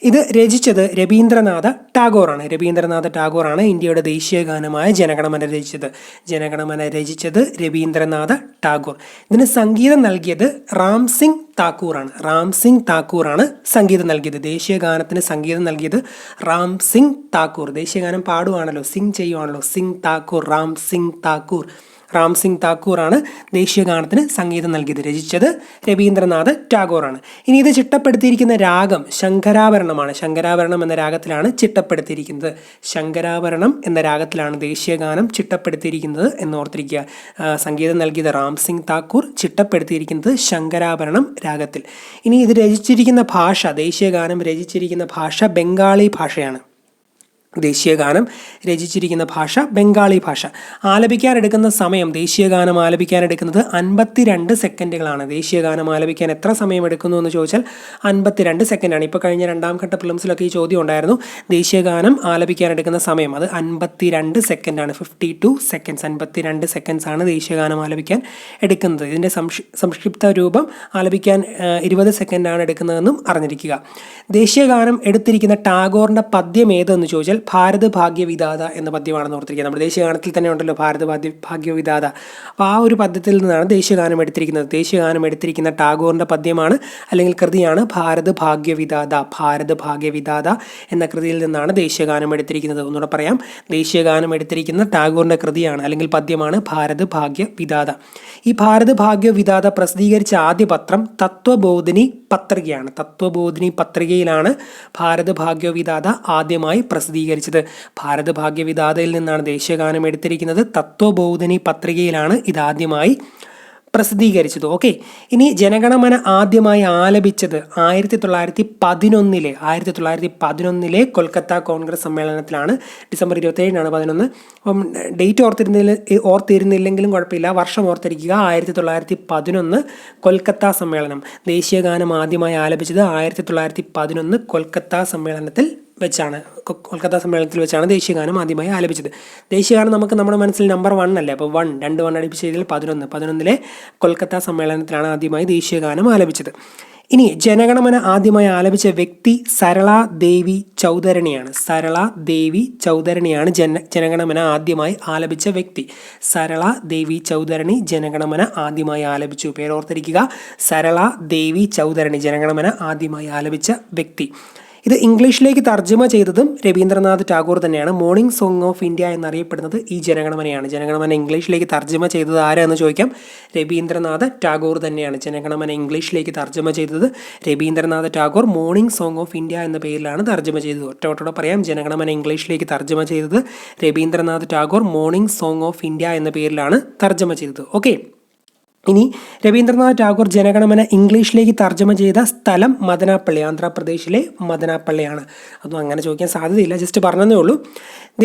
ഇത് രചിച്ചത് രവീന്ദ്രനാഥ ടാഗോറാണ്. ഇന്ത്യയുടെ ദേശീയ ഗാനമായ ജനഗണമന രചിച്ചത് രവീന്ദ്രനാഥ ടാഗോർ. ഇതിന് സംഗീതം നൽകിയത് റാം സിംഗ് താക്കൂറാണ് സംഗീതം നൽകിയത്. ദേശീയ ഗാനത്തിന് സംഗീതം നൽകിയത് റാം സിംഗ് താക്കൂർ. ദേശീയ ഗാനം പാടുവാണല്ലോ, സിംഗ് ചെയ്യുവാണല്ലോ. റാം സിംഗ് താക്കൂറാണ് ദേശീയ ഗാനത്തിന് സംഗീതം നൽകിയത്. രചിച്ചത് രവീന്ദ്രനാഥ് ടാഗോറാണ്. ഇനി ഇത് ചിട്ടപ്പെടുത്തിയിരിക്കുന്ന രാഗം ശങ്കരാഭരണമാണ്. ശങ്കരാഭരണം എന്ന രാഗത്തിലാണ് ചിട്ടപ്പെടുത്തിയിരിക്കുന്നത്. ശങ്കരാഭരണം എന്ന രാഗത്തിലാണ് ദേശീയ ഗാനം ചിട്ടപ്പെടുത്തിയിരിക്കുന്നത് എന്നോർത്തിരിക്കുക. സംഗീതം നൽകിയത് റാം സിംഗ് താക്കൂർ, ചിട്ടപ്പെടുത്തിയിരിക്കുന്നത് ശങ്കരാഭരണം രാഗത്തിൽ. ഇനി ഇത് രചിച്ചിരിക്കുന്ന ഭാഷ, ദേശീയ ഗാനം രചിച്ചിരിക്കുന്ന ഭാഷ ബംഗാളി ഭാഷയാണ്. ദേശീയ ഗാനം രചിച്ചിരിക്കുന്ന ഭാഷ ബംഗാളി ഭാഷ. ആലപിക്കാനെടുക്കുന്ന സമയം, ദേശീയ ഗാനം ആലപിക്കാനെടുക്കുന്നത് 52 സെക്കൻഡുകളാണ്. ദേശീയ ഗാനം ആലപിക്കാൻ എത്ര സമയം എടുക്കുന്നു എന്ന് ചോദിച്ചാൽ 52 സെക്കൻഡാണ്. ഇപ്പോൾ കഴിഞ്ഞ 2ാം ഘട്ട പ്രിലിംസിലൊക്കെ ഈ ചോദ്യം ഉണ്ടായിരുന്നു. ദേശീയ ഗാനം ആലപിക്കാനെടുക്കുന്ന സമയം അത് 52 സെക്കൻഡാണ്. 52 സെക്കൻഡ്സ്, 52 സെക്കൻഡ്സ് ആണ് ദേശീയ ഗാനം ആലപിക്കാൻ എടുക്കുന്നത്. ഇതിൻ്റെ സംക്ഷിപ്ത രൂപം ആലപിക്കാൻ 20 സെക്കൻഡാണ് എടുക്കുന്നതെന്നും അറിഞ്ഞിരിക്കുക. ദേശീയ ഗാനം എടുത്തിരിക്കുന്ന ടാഗോറിൻ്റെ പദ്യം ഏതെന്ന് ചോദിച്ചാൽ ഭാരത് ഭാഗ്യവിധാത എന്ന പദ്യമാണെന്ന് ഓർത്തിരിക്കുക. നമ്മുടെ ദേശീയഗാനത്തിൽ തന്നെ ഉണ്ടല്ലോ ഭാരത് ഭാഗ്യവിധാത. അപ്പോൾ ആ ഒരു പദ്യത്തിൽ നിന്നാണ് ദേശീയഗാനം എടുത്തിരിക്കുന്നത്. ദേശീയഗാനം എടുത്തിരിക്കുന്ന ടാഗോറിൻ്റെ പദ്യമാണ് അല്ലെങ്കിൽ കൃതിയാണ് ഭാരത് ഭാഗ്യവിധാത. ഭാരത് ഭാഗ്യവിധാത എന്ന കൃതിയിൽ നിന്നാണ് ദേശീയഗാനം എടുത്തിരിക്കുന്നത്. ഒന്നുകൂടെ പറയാം, ദേശീയഗാനം എടുത്തിരിക്കുന്ന ടാഗോറിൻ്റെ കൃതിയാണ് അല്ലെങ്കിൽ പദ്യമാണ് ഭാരത് ഭാഗ്യവിധാത. ഈ ഭാരത് ഭാഗ്യവിധാത പ്രസിദ്ധീകരിച്ച ആദ്യ പത്രം തത്വബോധിനി പത്രികയാണ്. തത്വബോധിനി പത്രികയിലാണ് ഭാരത് ഭാഗ്യവിധാത ആദ്യമായി പ്രസിദ്ധീകരിച്ചത്. ഭാരത് ഭാഗ്യവിധാതയിൽ നിന്നാണ് ദേശീയഗാനം എടുത്തിരിക്കുന്നത്. തത്വബോധിനി പത്രികയിലാണ് ഇതാദ്യമായി പ്രസിദ്ധീകരിച്ചത്. ഓക്കെ, ഇനി ജനഗണമന ആദ്യമായി ആലപിച്ചത് 1911 കൊൽക്കത്ത കോൺഗ്രസ് സമ്മേളനത്തിലാണ്. ഡിസംബർ 27 11. അപ്പം ഡേറ്റ് ഓർത്തിരുന്നില്ലെങ്കിലും കുഴപ്പമില്ല, വർഷം ഓർത്തിരിക്കുക. 1911 കൊൽക്കത്ത സമ്മേളനം. ദേശീയഗാനം ആദ്യമായി ആലപിച്ചത് 1911 കൊൽക്കത്ത സമ്മേളനത്തിൽ വെച്ചാണ്. കൊൽക്കത്ത സമ്മേളനത്തിൽ വെച്ചാണ് ദേശീയഗാനം ആദ്യമായി ആലപിച്ചത്. ദേശീയഗാനം നമുക്ക് നമ്മുടെ മനസ്സിൽ നമ്പർ 1 അല്ലേ, അപ്പോൾ 1 അടുപ്പിച്ച് ചെയ്തതിൽ 11 കൊൽക്കത്ത സമ്മേളനത്തിലാണ് ആദ്യമായി ദേശീയഗാനം ആലപിച്ചത്. ഇനി ജനഗണമന ആദ്യമായി ആലപിച്ച വ്യക്തി സരള ദേവി ചൗധരണിയാണ്. സരള ദേവി ചൗധരണിയാണ് ജനഗണമന ആദ്യമായി ആലപിച്ച വ്യക്തി. സരള ദേവി ചൗധരണി ജനഗണമന ആദ്യമായി ആലപിച്ചു. പേരോർത്തിരിക്കുക, സരള ദേവി ചൗധരണി ജനഗണമന ആദ്യമായി ആലപിച്ച വ്യക്തി. ഇത് ഇംഗ്ലീഷിലേക്ക് തർജ്ജമ ചെയ്തതും രവീന്ദ്രനാഥ് ടാഗോർ തന്നെയാണ്. മോർണിംഗ് സോങ് ഓഫ് ഇന്ത്യ എന്നറിയപ്പെടുന്നത് ഈ ജനഗണമനയാണ്. ജനഗണമന ഇംഗ്ലീഷിലേക്ക് തർജ്ജമ ചെയ്തത് ആരാന്ന് ചോദിക്കാം, രവീന്ദ്രനാഥ് ടാഗോർ തന്നെയാണ്. ജനഗണമന ഇംഗ്ലീഷിലേക്ക് തർജ്ജമ ചെയ്തത് Rabindranath Tagore. Morning song of India എന്ന പേരിലാണ് തർജ്ജമ ചെയ്തത്. ഒറ്റ പറയാം, ജനഗണമന ഇംഗ്ലീഷിലേക്ക് തർജ്ജമ ചെയ്തത് Rabindranath Tagore. Morning song of India എന്ന പേരിലാണ് തർജ്ജമ ചെയ്തത്. ഓക്കെ, ഇനി രവീന്ദ്രനാഥ് ടാഗോർ ജനഗണമന ഇംഗ്ലീഷിലേക്ക് തർജ്ജമ ചെയ്ത സ്ഥലം മദനാപ്പള്ളി, ആന്ധ്രാപ്രദേശിലെ മദനാപ്പള്ളിയാണ്. അതൊന്നും അങ്ങനെ ചോദിക്കാൻ സാധ്യതയില്ല, ജസ്റ്റ് പറഞ്ഞതേ ഉള്ളൂ.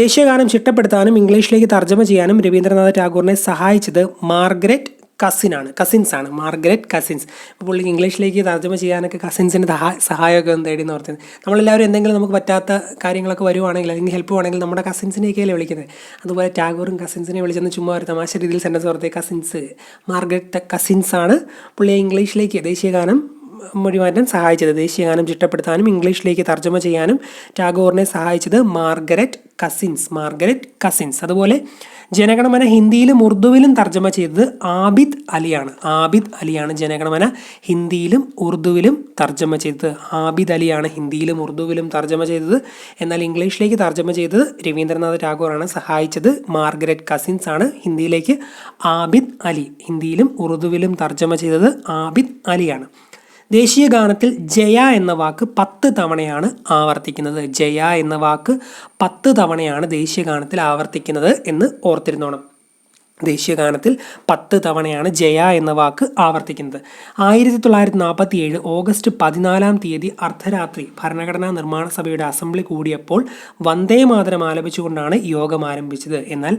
ദേശീയഗാനം ചിട്ടപ്പെടുത്താനും ഇംഗ്ലീഷിലേക്ക് തർജ്ജമ ചെയ്യാനും രവീന്ദ്രനാഥ് ടാഗോറിനെ സഹായിച്ചത് മാർഗരറ്റ് കസിൻസ് ആണ്. Margaret cousins. ഇപ്പോൾ പുള്ളി ഇംഗ്ലീഷിലേക്ക് തർജ്ജമ ചെയ്യാനൊക്കെ കസിൻസിൻ്റെ സഹായമൊക്കെ ഒന്ന് തേടി എന്ന് ഓർത്തത്. നമ്മളെല്ലാവരും എന്തെങ്കിലും നമുക്ക് പറ്റാത്ത കാര്യങ്ങളൊക്കെ വരുവാണെങ്കിൽ അല്ലെങ്കിൽ ഹെൽപ്പ് വേണമെങ്കിൽ നമ്മുടെ കസിൻസിനെയൊക്കെയല്ലേ വിളിക്കുന്നത്. അതുപോലെ ടാഗോറും കസിൻസിനെ വിളിച്ചെന്ന് ചുമ്മാ ഒരു തമാശ രീതിയിൽ സെൻറ്റൻസ് ഓർത്തേ. കസിൻസ്, മാർഗരറ്റ് കസിൻസ് ആണ് പുള്ളിയെ ഇംഗ്ലീഷിലേക്ക് ദേശീയഗാനം മൊഴിമാറ്റാൻ സഹായിച്ചത്. ദേശീയഗാനം ചിട്ടപ്പെടുത്താനും ഇംഗ്ലീഷിലേക്ക് തർജ്ജമ ചെയ്യാനും ടാഗോറിനെ സഹായിച്ചത് മാർഗരറ്റ് കസിൻസ്. അതുപോലെ ജനഗണമന ഹിന്ദിയിലും ഉറുദുവിലും തർജ്ജമ ചെയ്തത് ആബിദ് അലിയാണ്. ജനഗണമന ഹിന്ദിയിലും ഉറുദുവിലും തർജ്ജമ ചെയ്തത് ആബിദ് അലിയാണ്. ഹിന്ദിയിലും ഉറുദുവിലും തർജ്ജമ ചെയ്തത്. എന്നാൽ ഇംഗ്ലീഷിലേക്ക് തർജ്ജമ ചെയ്തത് രവീന്ദ്രനാഥ് ടാഗോറാണ്. സഹായിച്ചത് മാർഗരറ്റ് കസിൻസ് ആണ്. ഹിന്ദിയിലേക്ക് ആബിദ് അലി, ഹിന്ദിയിലും ഉറുദുവിലും തർജ്ജമ ചെയ്തത് ആബിദ് അലിയാണ്. ദേശീയഗാനത്തിൽ ജയ എന്ന വാക്ക് 10 തവണയാണ് ആവർത്തിക്കുന്നത്. ജയ എന്ന വാക്ക് 10 തവണയാണ് ദേശീയഗാനത്തിൽ ആവർത്തിക്കുന്നത് എന്ന് ഓർത്തിരുന്നോണം. ദേശീയഗാനത്തിൽ 10 തവണയാണ് ജയ എന്ന വാക്ക് ആവർത്തിക്കുന്നത്. 1947 ഓഗസ്റ്റ് 14 അർദ്ധരാത്രി ഭരണഘടനാ നിർമ്മാണ സഭയുടെ അസംബ്ലി കൂടിയപ്പോൾ വന്ദേമാതരം ആലപിച്ചുകൊണ്ടാണ് യോഗം ആരംഭിച്ചത്. എന്നാൽ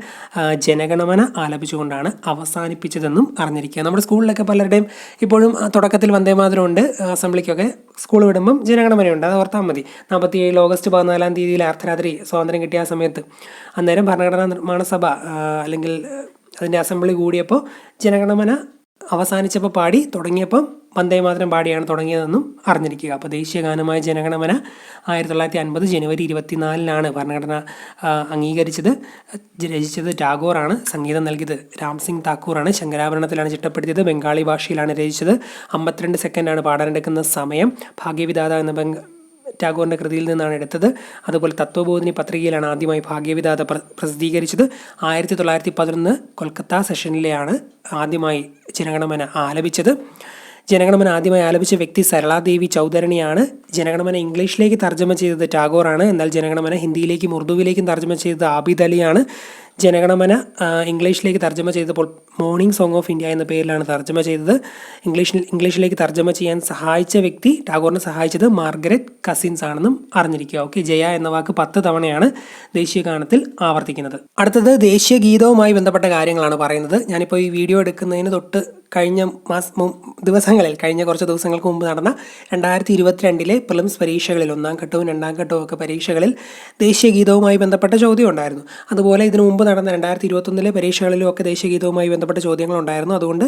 ജനഗണമന ആലപിച്ചുകൊണ്ടാണ് അവസാനിപ്പിച്ചതെന്നും അറിഞ്ഞിരിക്കുക. നമ്മുടെ സ്കൂളിലൊക്കെ പലരുടെയും ഇപ്പോഴും തുടക്കത്തിൽ വന്ദേമാതരം ഉണ്ട്. അസംബ്ലിക്കൊക്കെ സ്കൂൾ വിടുമ്പം ജനഗണമനയുണ്ട്, അത് ഓർത്താൽ മതി. 47 ഓഗസ്റ്റ് 14 അർദ്ധരാത്രി സ്വാതന്ത്ര്യം കിട്ടിയ സമയത്ത് അന്നേരം ഭരണഘടനാ നിർമ്മാണ സഭ അല്ലെങ്കിൽ അതിൻ്റെ അസംബ്ലി കൂടിയപ്പോൾ ജനഗണമന അവസാനിച്ചപ്പോൾ പാടി, തുടങ്ങിയപ്പം വന്ദേമാതരം പാടിയാണ് തുടങ്ങിയതെന്നും അറിഞ്ഞിരിക്കുക. അപ്പോൾ ദേശീയഗാനമായ ജനഗണമന 1950 ജനുവരി 24 ഭരണഘടന അംഗീകരിച്ചത്. രചിച്ചത് ടാഗോറാണ്. സംഗീതം നൽകിയത് രാംസിംഗ് താക്കൂറാണ്. ശങ്കരാഭരണത്തിലാണ് ചിട്ടപ്പെടുത്തിയത്. ബംഗാളി ഭാഷയിലാണ് രചിച്ചത്. 52 സെക്കൻഡാണ് പാടാനെടുക്കുന്ന സമയം. ഭാഗ്യവിധാത എന്ന ടാഗോറിൻ്റെ കൃതിയിൽ നിന്നാണ് എടുത്തത്. അതുപോലെ തത്വബോധിനി പത്രികയിലാണ് ആദ്യമായി ഭാഗ്യവിധാത പ്രസിദ്ധീകരിച്ചത്. 1911 കൊൽക്കത്ത സെഷനിലെയാണ് ആദ്യമായി ജനഗണമന ആലപിച്ചത്. ജനഗണമന ആദ്യമായി ആലപിച്ച വ്യക്തി സരളാദേവി ചൗധരണിയാണ്. ജനഗണമന ഇംഗ്ലീഷിലേക്ക് തർജ്ജമ ചെയ്തത് ടാഗോറാണ്. എന്നാൽ ജനഗണമന ഹിന്ദിയിലേക്കും ഉറുദുവിലേക്കും തർജ്ജമ ചെയ്തത് ആബിദ് അലിയാണ്. ജനഗണമന ഇംഗ്ലീഷിലേക്ക് തർജ്ജമ ചെയ്തപ്പോൾ മോർണിംഗ് സോങ് ഓഫ് ഇന്ത്യ എന്ന പേരിലാണ് തർജ്ജമ ചെയ്തത്. ഇംഗ്ലീഷിലേക്ക് തർജ്ജമ ചെയ്യാൻ സഹായിച്ച വ്യക്തി, ടാഗോറിനെ സഹായിച്ചത് മാർഗരറ്റ് കസിൻസ് ആണെന്നും അറിഞ്ഞിരിക്കുക. ഓക്കെ, ജയ എന്ന വാക്ക് 10 തവണയാണ് ദേശീയഗാനത്തിൽ ആവർത്തിക്കുന്നത്. അടുത്തത് ദേശീയ ഗീതവുമായി ബന്ധപ്പെട്ട കാര്യങ്ങളാണ് പറയുന്നത്. ഞാനിപ്പോൾ ഈ വീഡിയോ എടുക്കുന്നതിന് തൊട്ട് കഴിഞ്ഞ കുറച്ച് ദിവസങ്ങൾക്ക് മുമ്പ് നടന്ന 2022 പ്രിലിംസ് പരീക്ഷകളിൽ, ഒന്നാം ഘട്ടവും രണ്ടാം ഘട്ടവും ഒക്കെ പരീക്ഷകളിൽ ദേശീയ ഗീതവുമായി ബന്ധപ്പെട്ട ചോദ്യം ഉണ്ടായിരുന്നു. അതുപോലെ ഇതിനു മുമ്പ് നടന്ന 2021 പരീക്ഷകളിലും ഒക്കെ ദേശീയ ഗീതവുമായി ബന്ധപ്പെട്ട ചോദ്യങ്ങളുണ്ടായിരുന്നു. അതുകൊണ്ട്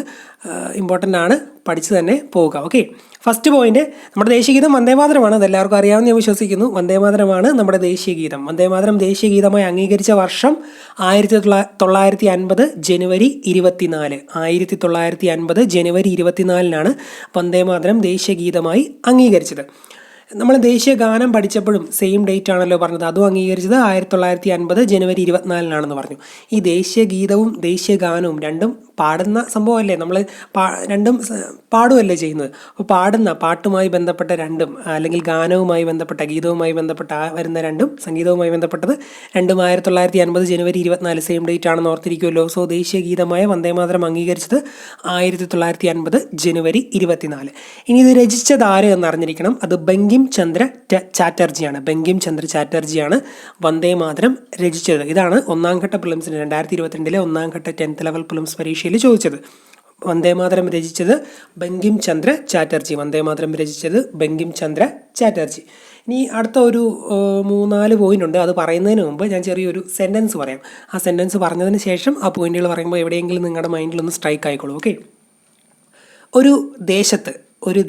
ഇമ്പോർട്ടൻ്റ് ആണ്, പഠിച്ച് തന്നെ പോവുക. ഓക്കെ, ഫസ്റ്റ് പോയിന്റ്, നമ്മുടെ ദേശീയഗീതം വന്ദേമാതരമാണ്. അതെല്ലാവർക്കും അറിയാമെന്ന് ഞാൻ വിശ്വസിക്കുന്നു. വന്ദേമാതരമാണ് നമ്മുടെ ദേശീയഗീതം. വന്ദേമാതരം ദേശീയഗീതമായി അംഗീകരിച്ച വർഷം 1950 ജനുവരി 24. 1950 ജനുവരി 24 വന്ദേമാതരം ദേശീയഗീതമായി അംഗീകരിച്ചത്. നമ്മൾ ദേശീയ ഗാനം പഠിച്ചപ്പോഴും സെയിം ഡേറ്റ് ആണല്ലോ പറഞ്ഞത്. അതും അംഗീകരിച്ചത് 1950 ജനുവരി 24 പറഞ്ഞു. ഈ ദേശീയ ഗീതവും ദേശീയ ഗാനവും രണ്ടും പാടുന്ന സംഭവമല്ലേ, നമ്മൾ രണ്ടും പാടുമല്ലേ ചെയ്യുന്നത്. അപ്പോൾ പാട്ടുമായി ബന്ധപ്പെട്ട രണ്ടും, അല്ലെങ്കിൽ ഗാനവുമായി ബന്ധപ്പെട്ട, ഗീതവുമായി ബന്ധപ്പെട്ട വരുന്ന രണ്ടും, സംഗീതവുമായി ബന്ധപ്പെട്ടത് രണ്ടും 1950 ജനുവരി 24 സെയിം ഡേറ്റ് ആണെന്ന് ഓർത്തിരിക്കുമല്ലോ. സോ ദേശീയ ഗീതമായ വന്ദേമാതരം അംഗീകരിച്ചത് 1950 ജനുവരി 24. ഇനി ഇത് രചിച്ചത് ആര് എന്ന് അറിഞ്ഞിരിക്കണം. അത് ബങ്കിം ചന്ദ്ര ചാറ്റർജിയാണ്. ബങ്കിം ചന്ദ്ര ചാറ്റർജിയാണ് വന്ദേമാതരം രചിച്ചത്. ഇതാണ് ഒന്നാം ഘട്ട പ്രിലിംസിന് 2022 ഒന്നാം ഘട്ട 10th ലെവൽ പ്രിലിംസ് പരീക്ഷയിൽ ചോദിച്ചത്. വന്ദേമാതരം രചിച്ചത് ബങ്കിം ചന്ദ്ര ചാറ്റർജി. വന്ദേമാതരം രചിച്ചത് ബങ്കിം ചന്ദ്ര ചാറ്റർജി. ഇനി അടുത്ത ഒരു 3-4 പോയിന്റ് ഉണ്ട്. അത് പറയുന്നതിന് മുമ്പ് ഞാൻ ചെറിയൊരു സെൻറ്റൻസ് പറയാം. ആ സെൻറ്റൻസ് പറഞ്ഞതിന് ശേഷം ആ പോയിന്റുകൾ പറയുമ്പോൾ എവിടെയെങ്കിലും നിങ്ങളുടെ മൈൻഡിലൊന്ന് സ്ട്രൈക്ക് ആയിക്കോളൂ. ഓക്കെ, ഒരു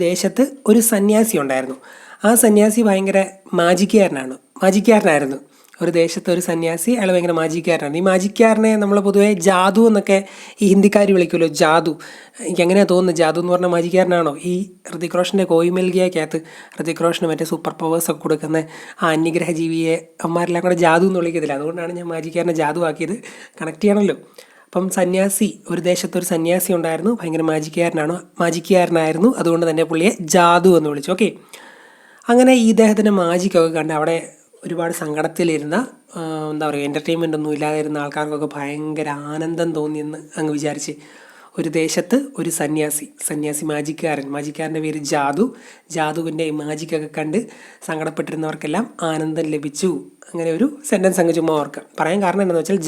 ദേശത്ത് ഒരു സന്യാസി ഉണ്ടായിരുന്നു. ആ സന്യാസി ഭയങ്കര മാജിക്കാരനായിരുന്നു. ഒരു ദേശത്ത് ഒരു സന്യാസി, അയാൾ ഭയങ്കര മാജിക്കാരനാണ്. ഈ മാജിക്കാരനെ നമ്മൾ പൊതുവേ ജാദു എന്നൊക്കെ ഈ ഹിന്ദിക്കാർ വിളിക്കുമല്ലോ, ജാദു. എനിക്ക് എങ്ങനെയാണ് തോന്നുന്നത്, ജാദു എന്ന് പറഞ്ഞാൽ മാജിക്കാരനാണോ? ഈ ഋതിക് റോഷൻ്റെ കോയി മിൽ ഗയക്കകത്ത് ഋതിക് റോഷന് മറ്റേ സൂപ്പർ പവേഴ്സ് ഒക്കെ കൊടുക്കുന്ന ആ അന്യഗ്രഹ ജീവിയെ അമ്മമാരെല്ലാം കൂടെ ജാദു എന്ന് വിളിക്കത്തില്ല. അതുകൊണ്ടാണ് ഞാൻ മാജിക്കാരനെ ജാദു ആക്കിയത്. കണക്ട് ചെയ്യണമല്ലോ. അപ്പം സന്യാസി, ഒരു ദേശത്തൊരു സന്യാസി ഉണ്ടായിരുന്നു, ഭയങ്കര മാജിക്കാരനായിരുന്നു. അതുകൊണ്ട് തന്നെ പുള്ളിയെ ജാദു എന്ന് വിളിച്ചു. ഓക്കെ, അങ്ങനെ ഈ ഇദ്ദേഹത്തിൻ്റെ മാജിക്കൊക്കെ കണ്ട് അവിടെ ഒരുപാട് സങ്കടത്തിലിരുന്ന, എന്താ പറയുക, എൻ്റർടൈൻമെൻ്റ് ഒന്നും ഇല്ലാതിരുന്ന ആൾക്കാർക്കൊക്കെ ഭയങ്കര ആനന്ദം തോന്നിയെന്ന് അങ്ങ് വിചാരിച്ച് ഒരു ദേശത്ത് ഒരു സന്യാസി മാജിക്കാരൻ്റെ പേര് ജാദുവിൻ്റെ മാജിക്കൊക്കെ കണ്ട് സങ്കടപ്പെട്ടിരുന്നവർക്കെല്ലാം ആനന്ദം ലഭിച്ചു. അങ്ങനെ ഒരു സെൻറ്റൻസ് അങ്ങ് ചുമ്മാ ഓർക്കുക. പറയാൻ കാരണം എന്താണെന്ന് വെച്ചാൽ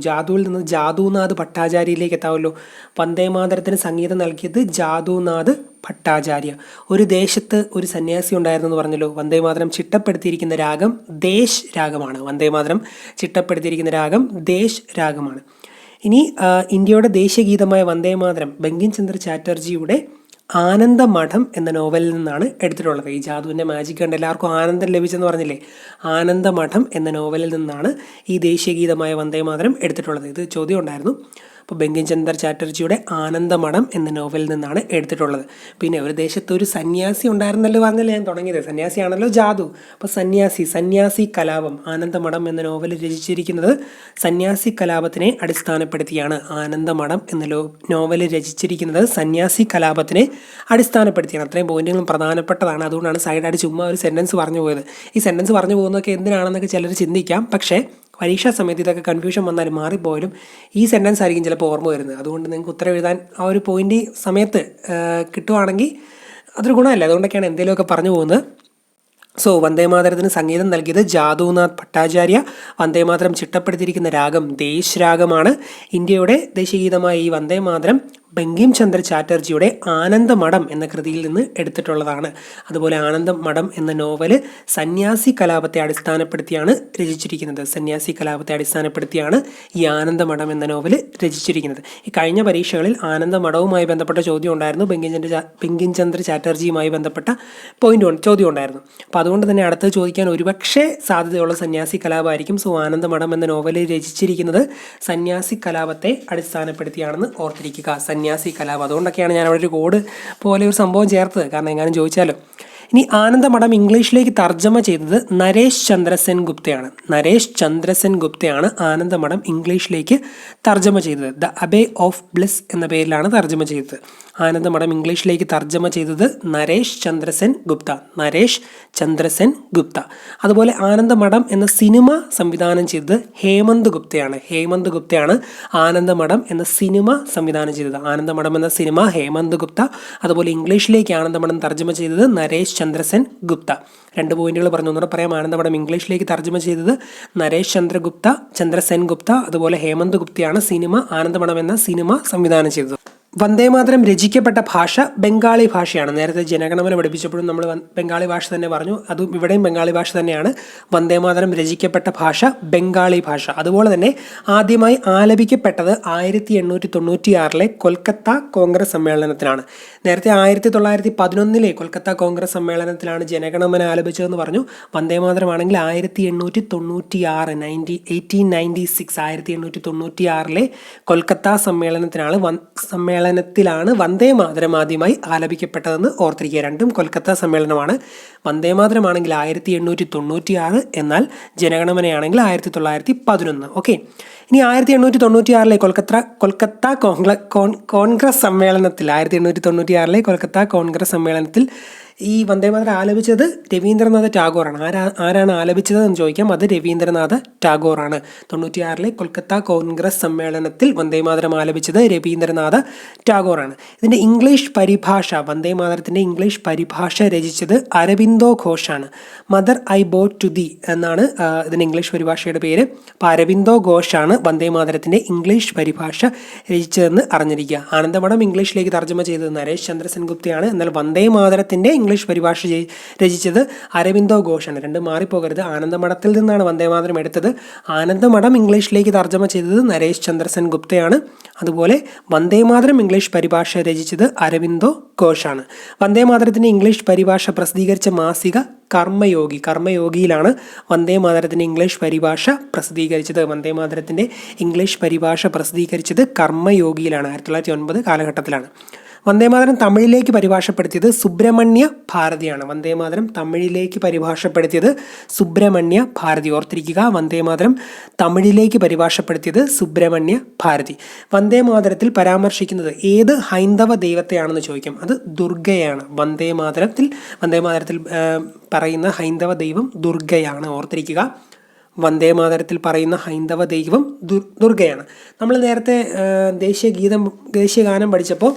ജാദുവിൽ നിന്ന് ജാദുനാഥ് ഭട്ടാചാര്യയിലേക്ക് എത്താമല്ലോ. വന്ദേമാതരത്തിന് സംഗീതം നൽകിയത് ജാദുനാഥ് ഭട്ടാചാര്യ. ഒരു ദേശത്ത് ഒരു സന്യാസി ഉണ്ടായിരുന്നു എന്ന് പറഞ്ഞല്ലോ. വന്ദേമാതരം ചിട്ടപ്പെടുത്തിയിരിക്കുന്ന രാഗം ദേശ് രാഗമാണ്. വന്ദേമാതരം ചിട്ടപ്പെടുത്തിയിരിക്കുന്ന രാഗം ദേശ് രാഗമാണ്. ഇനി ഇന്ത്യയുടെ ദേശീയഗീതമായ വന്ദേമാതരം ബങ്കിം ചന്ദ്ര ചാറ്റർജിയുടെ ആനന്ദമഠം എന്ന നോവലിൽ നിന്നാണ് എടുത്തിട്ടുള്ളത്. ഈ ജാദുവിൻ്റെ മാജിക് കണ്ട് എല്ലാവർക്കും ആനന്ദം ലഭിച്ചെന്ന് പറഞ്ഞില്ലേ, ആനന്ദമഠം എന്ന നോവലിൽ നിന്നാണ് ഈ ദേശീയഗീതമായ വന്ദേമാതരം എടുത്തിട്ടുള്ളത്. ഇത് ചോദ്യം ഉണ്ടായിരുന്നു. അപ്പോൾ ബങ്കിം ചന്ദ്ര ചാറ്റർജിയുടെ ആനന്ദമഠം എന്ന നോവലിൽ നിന്നാണ് എടുത്തിട്ടുള്ളത്. പിന്നെ ഒരു ദേശത്ത് ഒരു സന്യാസി ഉണ്ടായിരുന്നല്ലോ പറഞ്ഞല്ലേ ഞാൻ തുടങ്ങിയത്. സന്യാസിയാണല്ലോ ജാദു. അപ്പോൾ സന്യാസി കലാപം, ആനന്ദമഠം എന്ന നോവൽ രചിച്ചിരിക്കുന്നത് സന്യാസി കലാപത്തിനെ അടിസ്ഥാനപ്പെടുത്തിയാണ്. ആനന്ദമഠം എന്ന നോവൽ രചിച്ചിരിക്കുന്നത് സന്യാസി കലാപത്തിനെ അടിസ്ഥാനപ്പെടുത്തിയാണ്. അത്രയും പോയിന്റുകളും പ്രധാനപ്പെട്ടതാണ്. അതുകൊണ്ടാണ് സൈഡായിട്ട് ചുമ്മാ ഒരു സെൻറ്റൻസ് പറഞ്ഞു പോയത്. ഈ സെൻറ്റൻസ് പറഞ്ഞു പോകുന്നതൊക്കെ എന്തിനാണെന്നൊക്കെ ചിലർ ചിന്തിക്കാം. പക്ഷേ പരീക്ഷാ സമയത്ത് ഇതൊക്കെ കൺഫ്യൂഷൻ വന്നാലും മാറിപ്പോയാലും ഈ സെൻറ്റൻസ് ആയിരിക്കും ചിലപ്പോൾ ഓർമ്മ വരുന്നത്. അതുകൊണ്ട് നിങ്ങൾക്ക് ഉത്തരം എഴുതാൻ ആ ഒരു പോയിന്റ് സമയത്ത് കിട്ടുവാണെങ്കിൽ അതൊരു ഗുണമല്ല. അതുകൊണ്ടൊക്കെയാണ് എന്തെങ്കിലുമൊക്കെ പറഞ്ഞു പോകുന്നത്. സോ വന്ദേമാതരത്തിന് സംഗീതം നൽകിയത് ജാദുനാഥ് ഭട്ടാചാര്യ. വന്ദേമാതരം ചിട്ടപ്പെടുത്തിയിരിക്കുന്ന രാഗം ദേശ് രാഗമാണ്. ഇന്ത്യയുടെ ദേശീയഗീതമായ ഈ വന്ദേമാതരം ബങ്കിം ചന്ദ്ര ചാറ്റർജിയുടെ ആനന്ദമഠം എന്ന കൃതിയിൽ നിന്ന് എടുത്തിട്ടുള്ളതാണ്. അതുപോലെ ആനന്ദമഠം എന്ന നോവല് സന്യാസി കലാപത്തെ അടിസ്ഥാനപ്പെടുത്തിയാണ് രചിച്ചിരിക്കുന്നത്. ഈ ആനന്ദമഠം എന്ന നോവല് രചിച്ചിരിക്കുന്നത്. ഈ കഴിഞ്ഞ പരീക്ഷകളിൽ ആനന്ദമഠവുമായി ബന്ധപ്പെട്ട ചോദ്യം ഉണ്ടായിരുന്നു. ബങ്കിം ചന്ദ്ര ചാറ്റർജിയുമായി ബന്ധപ്പെട്ട ചോദ്യം ഉണ്ടായിരുന്നു. അപ്പോൾ അതുകൊണ്ട് തന്നെ അടുത്ത് ചോദിക്കാൻ ഒരുപക്ഷെ സാധ്യതയുള്ള സന്യാസി കലാപമായിരിക്കും. സോ ആനന്ദമഠം എന്ന നോവല് രചിച്ചിരിക്കുന്നത് സന്യാസി കലാപത്തെ അടിസ്ഥാനപ്പെടുത്തിയാണെന്ന് ഓർത്തിരിക്കുക. സന്യാസി കലാപം. അതുകൊണ്ടൊക്കെയാണ് ഞാൻ അവിടെ ഒരു കോഡ് പോലെ ഒരു സംഭവം ചേർത്തത്. കാരണം എങ്ങാനും ചോദിച്ചാലോ. ഇനി ആനന്ദമഠം ഇംഗ്ലീഷിലേക്ക് തർജ്ജമ ചെയ്തത് നരേഷ് ചന്ദ്രസെൻ ഗുപ്തയാണ് ആനന്ദമഠം ഇംഗ്ലീഷിലേക്ക് തർജ്ജമ ചെയ്തത്. ദ അബേ ഓഫ് ബ്ലിസ് എന്ന പേരിലാണ് തർജ്ജമ ചെയ്തത്. ആനന്ദമഠം ഇംഗ്ലീഷിലേക്ക് തർജ്ജമ ചെയ്തത് നരേഷ് ചന്ദ്രസെൻ ഗുപ്ത. അതുപോലെ ആനന്ദമഠം എന്ന സിനിമ സംവിധാനം ചെയ്തത് ഹേമന്ത് ഗുപ്തയാണ് ആനന്ദമഠം എന്ന സിനിമ സംവിധാനം ചെയ്തത്. ആനന്ദമഠം എന്ന സിനിമ ഹേമന്ത് ഗുപ്ത. അതുപോലെ ഇംഗ്ലീഷിലേക്ക് ആനന്ദമഠം തർജ്ജമ ചെയ്തത് നരേഷ് ചന്ദ്രസെൻ ഗുപ്ത. 2 പോയിന്റുകൾ പറഞ്ഞു. ഒന്നുകൂടെ പറയാം. ആനന്ദമഠം ഇംഗ്ലീഷിലേക്ക് തർജ്ജമ ചെയ്തത് നരേഷ് ചന്ദ്രസെൻ ഗുപ്ത. അതുപോലെ ഹേമന്ത് ഗുപ്തയാണ് ആനന്ദമഠം എന്ന സിനിമ സംവിധാനം ചെയ്തത്. വന്ദേമാതരം രചിക്കപ്പെട്ട ഭാഷ ബംഗാളി ഭാഷയാണ്. നേരത്തെ ജനഗണമന പഠിപ്പിച്ചപ്പോഴും നമ്മൾ ബംഗാളി ഭാഷ തന്നെ പറഞ്ഞു. അതും ഇവിടെയും ബംഗാളി ഭാഷ തന്നെയാണ്. വന്ദേമാതരം രചിക്കപ്പെട്ട ഭാഷ ബംഗാളി ഭാഷ. അതുപോലെ തന്നെ ആദ്യമായി ആലപിക്കപ്പെട്ടത് 1896 കൊൽക്കത്ത കോൺഗ്രസ് സമ്മേളനത്തിലാണ്. നേരത്തെ 1911 കൊൽക്കത്ത കോൺഗ്രസ് സമ്മേളനത്തിലാണ് ജനഗണമന ആലപിച്ചതെന്ന് പറഞ്ഞു. വന്ദേമാതരമാണെങ്കിൽ 1896 കൊൽക്കത്ത സമ്മേളനത്തിലാണ് വന്ദേമാതരം ആദ്യമായി ആലപിക്കപ്പെട്ടതെന്ന് ഓർത്തിരിക്കുക. രണ്ടും കൊൽക്കത്ത സമ്മേളനമാണ്. വന്ദേമാതരമാണെങ്കിൽ 1896, എന്നാൽ ജനഗണമനയാണെങ്കിൽ 1911. ഓക്കെ, ഇനി 1896 കൊൽക്കത്ത കോൺഗ്രസ് സമ്മേളനത്തിൽ 1896 കൊൽക്കത്ത കോൺഗ്രസ് സമ്മേളനത്തിൽ ഈ വന്ദേമാതരം ആലപിച്ചത് രവീന്ദ്രനാഥ ടാഗോറാണ്. ആരാണ് ആലപിച്ചത് എന്ന് ചോദിക്കാം. അത് രവീന്ദ്രനാഥ ടാഗോറാണ്. 96 കൊൽക്കത്ത കോൺഗ്രസ് സമ്മേളനത്തിൽ വന്ദേമാതരം ആലപിച്ചത് രവീന്ദ്രനാഥ ടാഗോറാണ്. ഇതിൻ്റെ ഇംഗ്ലീഷ് പരിഭാഷ, വന്ദേമാതരത്തിൻ്റെ ഇംഗ്ലീഷ് പരിഭാഷ രചിച്ചത് അരബിന്ദോ ഘോഷാണ്. Mother I bow to thee എന്നാണ് ഇതിൻ്റെ ഇംഗ്ലീഷ് പരിഭാഷയുടെ പേര്. അപ്പോൾ അരബിന്ദോ ഘോഷാണ് വന്ദേമാതരത്തിൻ്റെ ഇംഗ്ലീഷ് പരിഭാഷ രചിച്ചതെന്ന് അറിഞ്ഞിരിക്കുക. ആനന്ദമഠം ഇംഗ്ലീഷിലേക്ക് തർജ്ജമ ചെയ്തത് നരേഷ് ചന്ദ്ര സെൻഗുപ്തയാണ്. എന്നാൽ വന്ദേമാതരത്തിൻ്റെ ഇംഗ്ലീഷ് പരിഭാഷ രചിച്ചത് അരബിന്ദോ ഘോഷാണ്. രണ്ടും മാറിപ്പോകരുത്. ആനന്ദമഠത്തിൽ നിന്നാണ് വന്ദേമാതരം എടുത്തത്. ആനന്ദമഠം ഇംഗ്ലീഷിലേക്ക് തർജ്ജമ ചെയ്തത് നരേഷ് ചന്ദ്ര സെൻഗുപ്തയാണ്. അതുപോലെ വന്ദേമാതരം ഇംഗ്ലീഷ് പരിഭാഷ രചിച്ചത് അരബിന്ദോ ഘോഷാണ്. വന്ദേമാതരത്തിൻ്റെ ഇംഗ്ലീഷ് പരിഭാഷ പ്രസിദ്ധീകരിച്ച മാസിക കർമ്മയോഗിയിലാണ് വന്ദേമാതരത്തിൻ്റെ ഇംഗ്ലീഷ് പരിഭാഷ പ്രസിദ്ധീകരിച്ചത്. വന്ദേമാതരത്തിൻ്റെ ഇംഗ്ലീഷ് പരിഭാഷ പ്രസിദ്ധീകരിച്ചത് കർമ്മയോഗിയിലാണ്. 1909 കാലഘട്ടത്തിലാണ്. വന്ദേമാതരം തമിഴിലേക്ക് പരിഭാഷപ്പെടുത്തിയത് സുബ്രഹ്മണ്യ ഭാരതിയാണ്. വന്ദേമാതരം തമിഴിലേക്ക് പരിഭാഷപ്പെടുത്തിയത് സുബ്രഹ്മണ്യ ഭാരതി. ഓർത്തിരിക്കുക, വന്ദേമാതരം തമിഴിലേക്ക് പരിഭാഷപ്പെടുത്തിയത് സുബ്രഹ്മണ്യ ഭാരതി. വന്ദേമാതരത്തിൽ പരാമർശിക്കുന്നത് ഏത് ഹൈന്ദവ ദൈവത്തെയാണെന്ന് ചോദിക്കും. അത് ദുർഗയാണ്. വന്ദേമാതരത്തിൽ പറയുന്ന ഹൈന്ദവ ദൈവം ദുർഗയാണ്. ഓർത്തിരിക്കുക, വന്ദേമാതരത്തിൽ പറയുന്ന ഹൈന്ദവ ദൈവം ദുർഗയാണ്. നമ്മൾ നേരത്തെ ദേശീയഗാനം പഠിച്ചപ്പോൾ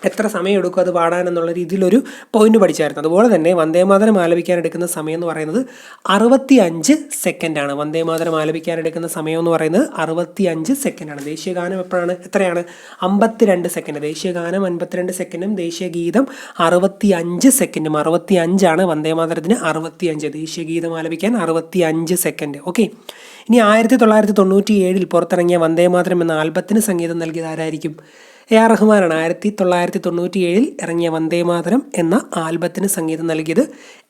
എത്ര സമയം എടുക്കും അത് പാടാനെന്നുള്ള രീതിയിലൊരു പോയിന്റ് പഠിച്ചായിരുന്നു. അതുപോലെ തന്നെ വന്ദേമാതരം ആലപിക്കാൻ എടുക്കുന്ന സമയം എന്ന് പറയുന്നത് 65 സെക്കൻഡാണ്. വന്ദേമാതരം ആലപിക്കാൻ എടുക്കുന്ന സമയം എന്ന് പറയുന്നത് 65 സെക്കൻഡാണ്. ദേശീയഗാനം എത്രയാണ്? 52 സെക്കൻഡ്. ദേശീയഗാനം 52 സെക്കൻഡും ദേശീയഗീതം 65 സെക്കൻഡും. 65 വന്ദേമാതരത്തിന് 65. ദേശീയഗീതം ആലപിക്കാൻ 65 സെക്കൻഡ്. ഓക്കെ, ഇനി 1997 പുറത്തിറങ്ങിയ വന്ദേമാതരം എന്ന ആൽബത്തിന് സംഗീതം നൽകിയത് ആരായിരിക്കും? AR റഹ്മാനാണ്. 1997 ഇറങ്ങിയ വന്ദേമാതരം എന്ന ആൽബത്തിന് സംഗീതം നൽകിയത്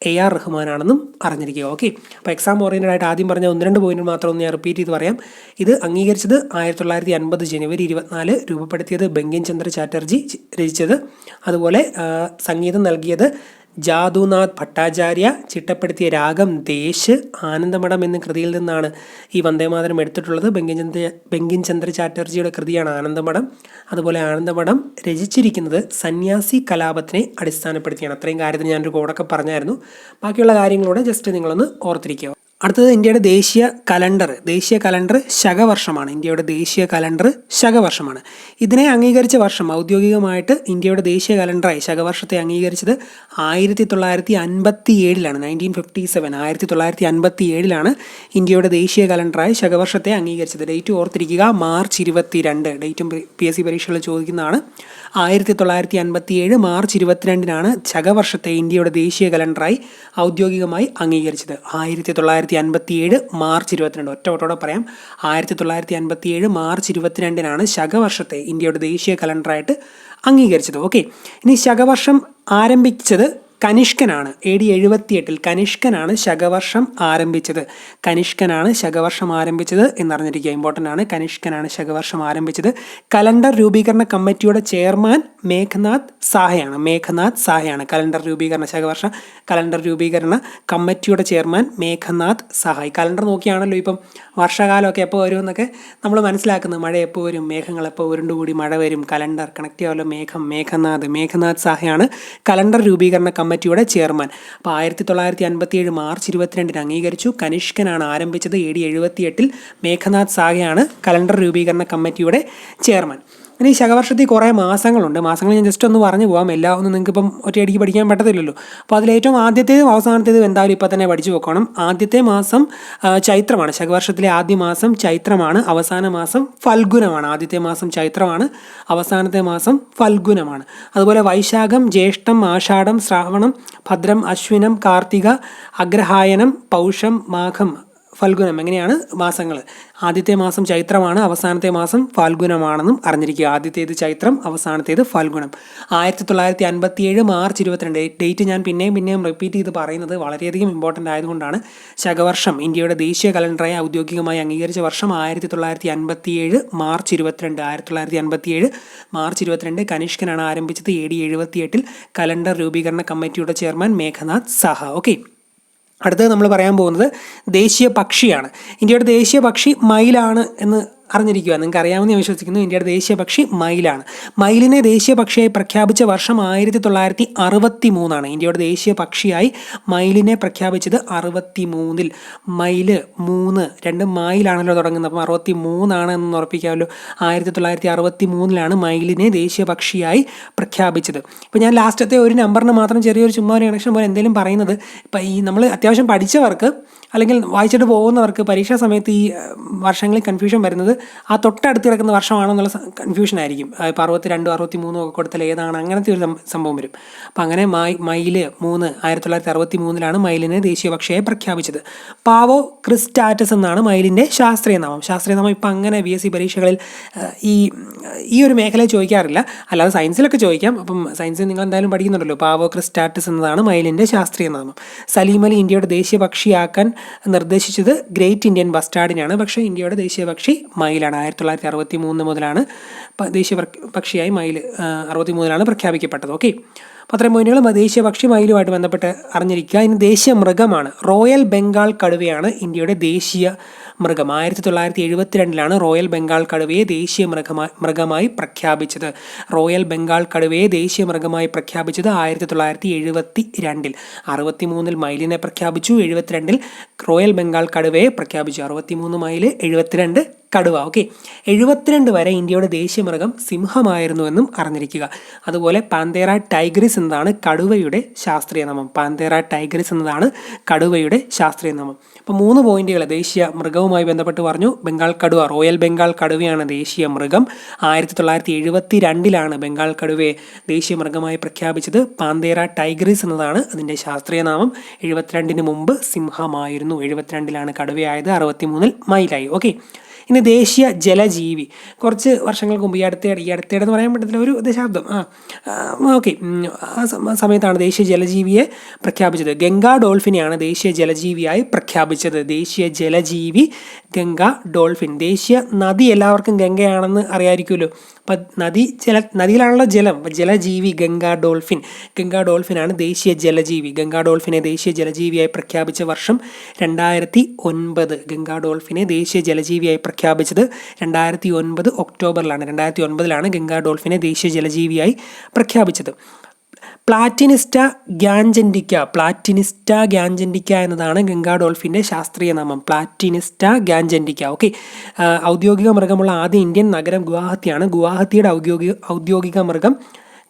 AR റഹ്മാനാണെന്നും അറിഞ്ഞിരിക്കുക. ഓക്കെ, അപ്പോൾ എക്സാം ഓറിയൻറ്റഡ് ആയിട്ട് ആദ്യം പറഞ്ഞ 1-2 പോയിന്റ് മാത്രം ഒന്ന് ഞാൻ റിപ്പീറ്റ് ചെയ്ത് പറയാം. ഇത് അംഗീകരിച്ചത് 1950 ജനുവരി 24, രൂപപ്പെടുത്തിയത് ബങ്കിം ചന്ദ്ര ചാറ്റർജി, രചിച്ചത് അതുപോലെ സംഗീതം നൽകിയത് ജാദുനാഥ് ഭട്ടാചാര്യ, ചിട്ടപ്പെടുത്തിയ രാഗം ദേശ്. ആനന്ദമഠം എന്ന കൃതിയിൽ നിന്നാണ് ഈ വന്ദേമാതരം എടുത്തിട്ടുള്ളത്. ബങ്കിം ചന്ദ്ര ചാറ്റർജിയുടെ കൃതിയാണ് ആനന്ദമഠം. അതുപോലെ ആനന്ദമഠം രചിച്ചിരിക്കുന്നത് സന്യാസി കലാപത്തിനെ അടിസ്ഥാനപ്പെടുത്തിയാണ്. അത്രയും കാര്യത്തിന് ഞാനൊരു കോഡൊക്കെ പറഞ്ഞായിരുന്നു. ബാക്കിയുള്ള കാര്യങ്ങളൂടെ ജസ്റ്റ് നിങ്ങളൊന്ന് ഓർത്തിരിക്കുക. അടുത്തത് ഇന്ത്യയുടെ ദേശീയ കലണ്ടർ ശകവർഷമാണ്. ഇന്ത്യയുടെ ദേശീയ കലണ്ടർ ശകവർഷമാണ്. ഇതിനെ അംഗീകരിച്ച വർഷം, ഔദ്യോഗികമായിട്ട് ഇന്ത്യയുടെ ദേശീയ കലണ്ടറായി ശകവർഷത്തെ അംഗീകരിച്ചത് 1957 1957. 1957 ഇന്ത്യയുടെ ദേശീയ കലണ്ടറായി ശകവർഷത്തെ അംഗീകരിച്ചത്. ഡേറ്റ് ഓർത്തിരിക്കുക, മാർച്ച് 22. ഡേറ്റും PSC പരീക്ഷകളിൽ ചോദിക്കുന്നതാണ്. 1957 മാർച്ച് 22 ശകവർഷത്തെ ഇന്ത്യയുടെ ദേശീയ കലണ്ടറായി ഔദ്യോഗികമായി അംഗീകരിച്ചത്. 1957 മാർച്ച് 22. ഒറ്റോടെ പറയാം. 1957 മാർച്ച് 22 ശകവർഷത്തെ ഇന്ത്യയുടെ ദേശീയ കലണ്ടറായിട്ട് അംഗീകരിച്ചത്. ഓക്കെ, ഇനി ശകവർഷം ആരംഭിച്ചത് കനിഷ്കനാണ്. AD 78 കനിഷ്കനാണ് ശകവർഷം ആരംഭിച്ചത്. എന്നറിഞ്ഞിരിക്കുക, ഇമ്പോർട്ടൻ്റ് ആണ്. കനിഷ്കനാണ് ശകവർഷം ആരംഭിച്ചത്. കലണ്ടർ രൂപീകരണ കമ്മിറ്റിയുടെ ചെയർമാൻ മേഘനാഥ് സാഹയാണ്. ശകവർഷ കലണ്ടർ രൂപീകരണ കമ്മിറ്റിയുടെ ചെയർമാൻ മേഘനാഥ് സാഹ. കലണ്ടർ നോക്കിയാണല്ലോ ഇപ്പം വർഷകാലമൊക്കെ എപ്പോൾ വരും എന്നൊക്കെ നമ്മൾ മനസ്സിലാക്കുന്നത്. മഴ എപ്പോൾ വരും, മേഘങ്ങൾ എപ്പോൾ ഉരുണ്ടുകൂടി മഴ വരും, കലണ്ടർ കണക്ട് ചെയ്യാമല്ലോ. മേഘനാഥ് സാഹയാണ് കലണ്ടർ രൂപീകരണ കമ്മിറ്റിയുടെ ചെയർമാൻ. അപ്പോൾ 1957 മാർച്ച് 22 അംഗീകരിച്ചു. കനിഷ്കനാണ് ആരംഭിച്ചത്. AD 78 മേഘനാഥ് സാഹയാണ് കലണ്ടർ രൂപീകരണ കമ്മിറ്റിയുടെ ചെയർമാൻ. ഇനി ഈ ശകവർഷത്തിൽ കുറേ മാസങ്ങളുണ്ട്. മാസങ്ങൾ ഞാൻ ജസ്റ്റ് ഒന്ന് പറഞ്ഞു പോകാം. എല്ലാം ഒന്നും നിങ്ങൾക്ക് ഇപ്പം ഒറ്റയടിക്ക് പഠിക്കാൻ പറ്റത്തില്ലല്ലോ. അപ്പോൾ അതിലേറ്റവും ആദ്യത്തേതും അവസാനത്തേതും എന്തായാലും ഇപ്പോൾ തന്നെ പഠിച്ചു വെക്കണം. ആദ്യത്തെ മാസം ചൈത്രമാണ്. ശകവർഷത്തിലെ ആദ്യ മാസം ചൈത്രമാണ്. അവസാന മാസം ഫൽഗുനമാണ്. ആദ്യത്തെ മാസം ചൈത്രമാണ്, അവസാനത്തെ മാസം ഫൽഗുനമാണ്. അതുപോലെ വൈശാഖം, ജ്യേഷ്ഠം, ആഷാഢം, ശ്രാവണം, ഭദ്രം, അശ്വിനം, കാർത്തിക, അഗ്രഹായനം, പൗഷം, മാഘം, ഫൽഗുനം, എങ്ങനെയാണ് മാസങ്ങൾ. ആദ്യത്തെ മാസം ചൈത്രമാണ്, അവസാനത്തെ മാസം ഫാൽഗുനമാണെന്നും അറിഞ്ഞിരിക്കുക. ആദ്യത്തേത് ചൈത്രം, അവസാനത്തേത് ഫാൽഗുനം. 1957 മാർച്ച് 22 ഡേറ്റ് ഞാൻ പിന്നെയും റിപ്പീറ്റ് ചെയ്ത് പറയുന്നത് വളരെയധികം ഇമ്പോർട്ടൻ്റ് ആയതുകൊണ്ടാണ്. ശകവർഷം ഇന്ത്യയുടെ ദേശീയ കലണ്ടറായി ഔദ്യോഗികമായി അംഗീകരിച്ച വർഷം 1957 മാർച്ച് 22. 1957 മാർച്ച് 22 കനിഷ്കനാണ് ആരംഭിച്ചത്. AD 78 കലണ്ടർ രൂപീകരണ കമ്മിറ്റിയുടെ ചെയർമാൻ മേഘനാഥ് സാഹ. ഓക്കെ, അടുത്തത് നമ്മൾ പറയാൻ പോകുന്നത് ദേശീയ പക്ഷിയാണ്. ഇന്ത്യയുടെ ദേശീയ പക്ഷി മയിലാണ് എന്ന് അറിഞ്ഞിരിക്കുക. നിങ്ങൾക്ക് അറിയാമെന്ന് ഞാൻ വിശ്വസിക്കുന്നു. ഇന്ത്യയുടെ ദേശീയ പക്ഷി മയിലാണ്. മയിലിനെ ദേശീയ പക്ഷിയായി പ്രഖ്യാപിച്ച വർഷം 1963. ഇന്ത്യയുടെ ദേശീയ പക്ഷിയായി മയിലിനെ പ്രഖ്യാപിച്ചത് 63. മയില് 3 രണ്ട് മയിലാണല്ലോ തുടങ്ങുന്നത്, അപ്പം 63 എന്ന് ഉറപ്പിക്കാമല്ലോ. 1963 മയിലിനെ ദേശീയ പക്ഷിയായി പ്രഖ്യാപിച്ചത്. ഇപ്പോൾ ഞാൻ ലാസ്റ്റത്തെ ഒരു നമ്പറിന് മാത്രം ചെറിയൊരു ചുമ്മാ ഒരു കണക്ഷൻ പോലെ എന്തെങ്കിലും പറയുന്നത്, ഇപ്പം ഈ നമ്മൾ അത്യാവശ്യം പഠിച്ചവർക്ക് അല്ലെങ്കിൽ വായിച്ചിട്ട് പോകുന്നവർക്ക് പരീക്ഷാ സമയത്ത് ഈ വർഷങ്ങളിൽ കൺഫ്യൂഷൻ വരുന്നത് ആ തൊട്ടടുത്ത് കിടക്കുന്ന വർഷമാണെന്നുള്ള കൺഫ്യൂഷൻ ആയിരിക്കും. ഇപ്പോൾ 62, 63 ഒക്കെ കൊടുത്താൽ ഏതാണ്, അങ്ങനത്തെ ഒരു സംഭവം വരും. അപ്പം അങ്ങനെ മയിൽ 3 1963 മയിലിനെ ദേശീയ പക്ഷിയായി പ്രഖ്യാപിച്ചത്. പാവോ ക്രിസ്റ്റാറ്റസ് എന്നാണ് മയിലിൻ്റെ ശാസ്ത്രീയനാമം. ശാസ്ത്രീയനാമം ഇപ്പം അങ്ങനെ BSc പരീക്ഷകളിൽ ഈ ഒരു മേഖലയിൽ ചോദിക്കാറില്ല, അല്ലാതെ സയൻസിലൊക്കെ ചോദിക്കാം. അപ്പം സയൻസിൽ നിങ്ങൾ എന്തായാലും പഠിക്കുന്നുണ്ടല്ലോ. പാവോ ക്രിസ്റ്റാറ്റസ് എന്നതാണ് മയിലിൻ്റെ ശാസ്ത്രീയനാമം. സലീം അലി ഇന്ത്യയുടെ ദേശീയ പക്ഷിയാക്കാൻ നിർദ്ദേശിച്ചത് ഗ്രേറ്റ് ഇന്ത്യൻ ബസ്റ്റാർഡിനാണ്. പക്ഷേ ഇന്ത്യയുടെ ദേശീയ പക്ഷി മയിലാണ്. 1963 മുതലാണ് ദേശീയ പക്ഷിയായി മയിൽ 63 പ്രഖ്യാപിക്കപ്പെട്ടത്. ഓക്കെ, അപ്പോൾ അത്രയും പോയിന്റുകൾ ദേശീയ പക്ഷി മയിലുമായിട്ട് ബന്ധപ്പെട്ട് അറിഞ്ഞിരിക്കുക. ഇനി ദേശീയ മൃഗമാണ്. റോയൽ ബംഗാൾ കടുവയാണ് ഇന്ത്യയുടെ ദേശീയ മൃഗം. 1972 റോയൽ ബംഗാൾ കടുവയെ ദേശീയ മൃഗമായി പ്രഖ്യാപിച്ചത്. റോയൽ ബംഗാൾ കടുവയെ ദേശീയ മൃഗമായി പ്രഖ്യാപിച്ചത് 1972. 63 മയിലിനെ പ്രഖ്യാപിച്ചു, 72 റോയൽ ബംഗാൾ കടുവയെ പ്രഖ്യാപിച്ചു. 63 മയിൽ, 72 കടുവ. ഓക്കെ, 72 വരെ ഇന്ത്യയുടെ ദേശീയ മൃഗം സിംഹമായിരുന്നുവെന്നും അറിഞ്ഞിരിക്കുക. അതുപോലെ പാന്തേറ ടൈഗ്രിസ് എന്നതാണ് കടുവയുടെ ശാസ്ത്രീയ നാമം. പാന്തേറ ടൈഗ്രിസ് എന്നതാണ് കടുവയുടെ ശാസ്ത്രീയ നാമം. അപ്പോൾ 3 പോയിന്റുകൾ ദേശീയ മൃഗവുമായി ബന്ധപ്പെട്ട് പറഞ്ഞു. ബംഗാൾ കടുവ, റോയൽ ബംഗാൾ കടുവയാണ് ദേശീയ മൃഗം. 1972 ബംഗാൾ കടുവയെ ദേശീയ മൃഗമായി പ്രഖ്യാപിച്ചത്. പാന്തേറ ടൈഗ്രിസ് എന്നതാണ് അതിൻ്റെ ശാസ്ത്രീയ നാമം. 72 മുമ്പ് സിംഹമായിരുന്നു. 72 കടുവയായത്, 63 മയിലായി. ഓക്കെ, ഇനി ദേശീയ ജലജീവി. കുറച്ച് വർഷങ്ങൾക്ക് മുമ്പ് ഈ അടുത്തിടെ എന്ന് പറയാൻ പറ്റത്തില്ല, ഒരു ദശാബ്ദം ഓക്കെ ആ സമയത്താണ് ദേശീയ ജലജീവിയെ പ്രഖ്യാപിച്ചത്. ഗംഗാ ഡോൾഫിനെയാണ് ദേശീയ ജലജീവിയായി പ്രഖ്യാപിച്ചത്. ദേശീയ ജലജീവി ഗംഗാ ഡോൾഫിൻ. ദേശീയ നദി എല്ലാവർക്കും ഗംഗയാണെന്ന് അറിയാമായിരിക്കുമല്ലോ. അപ്പം നദിയിലാണല്ലോ ജലം. ജലജീവി ഗംഗാ ഡോൾഫിൻ. ഗംഗാ ഡോൾഫിനാണ് ദേശീയ ജലജീവി. ഗംഗാ ഡോൾഫിനെ ദേശീയ ജലജീവിയായി പ്രഖ്യാപിച്ച വർഷം 2009. ഗംഗാ ഡോൾഫിനെ ദേശീയ ജലജീവിയായി പ്രഖ്യാപിച്ചത് 2009 ഒക്ടോബറിലാണ്. 2009 ഗംഗാ ഡോൾഫിനെ ദേശീയ ജലജീവിയായി പ്രഖ്യാപിച്ചത്. പ്ലാറ്റിനിസ്റ്റ ഗ്യാൻജൻറ്റിക്ക എന്നതാണ് ഗംഗാ ഡോൾഫിൻ്റെ ശാസ്ത്രീയ നാമം. പ്ലാറ്റിനിസ്റ്റ ഗ്യാൻജൻറ്റിക്ക. ഓക്കെ, ഔദ്യോഗിക മൃഗമുള്ള ആദ്യ ഇന്ത്യൻ നഗരം ഗുവാഹത്തിയാണ്. ഗുവാഹത്തിയുടെ ഔദ്യോഗിക മൃഗം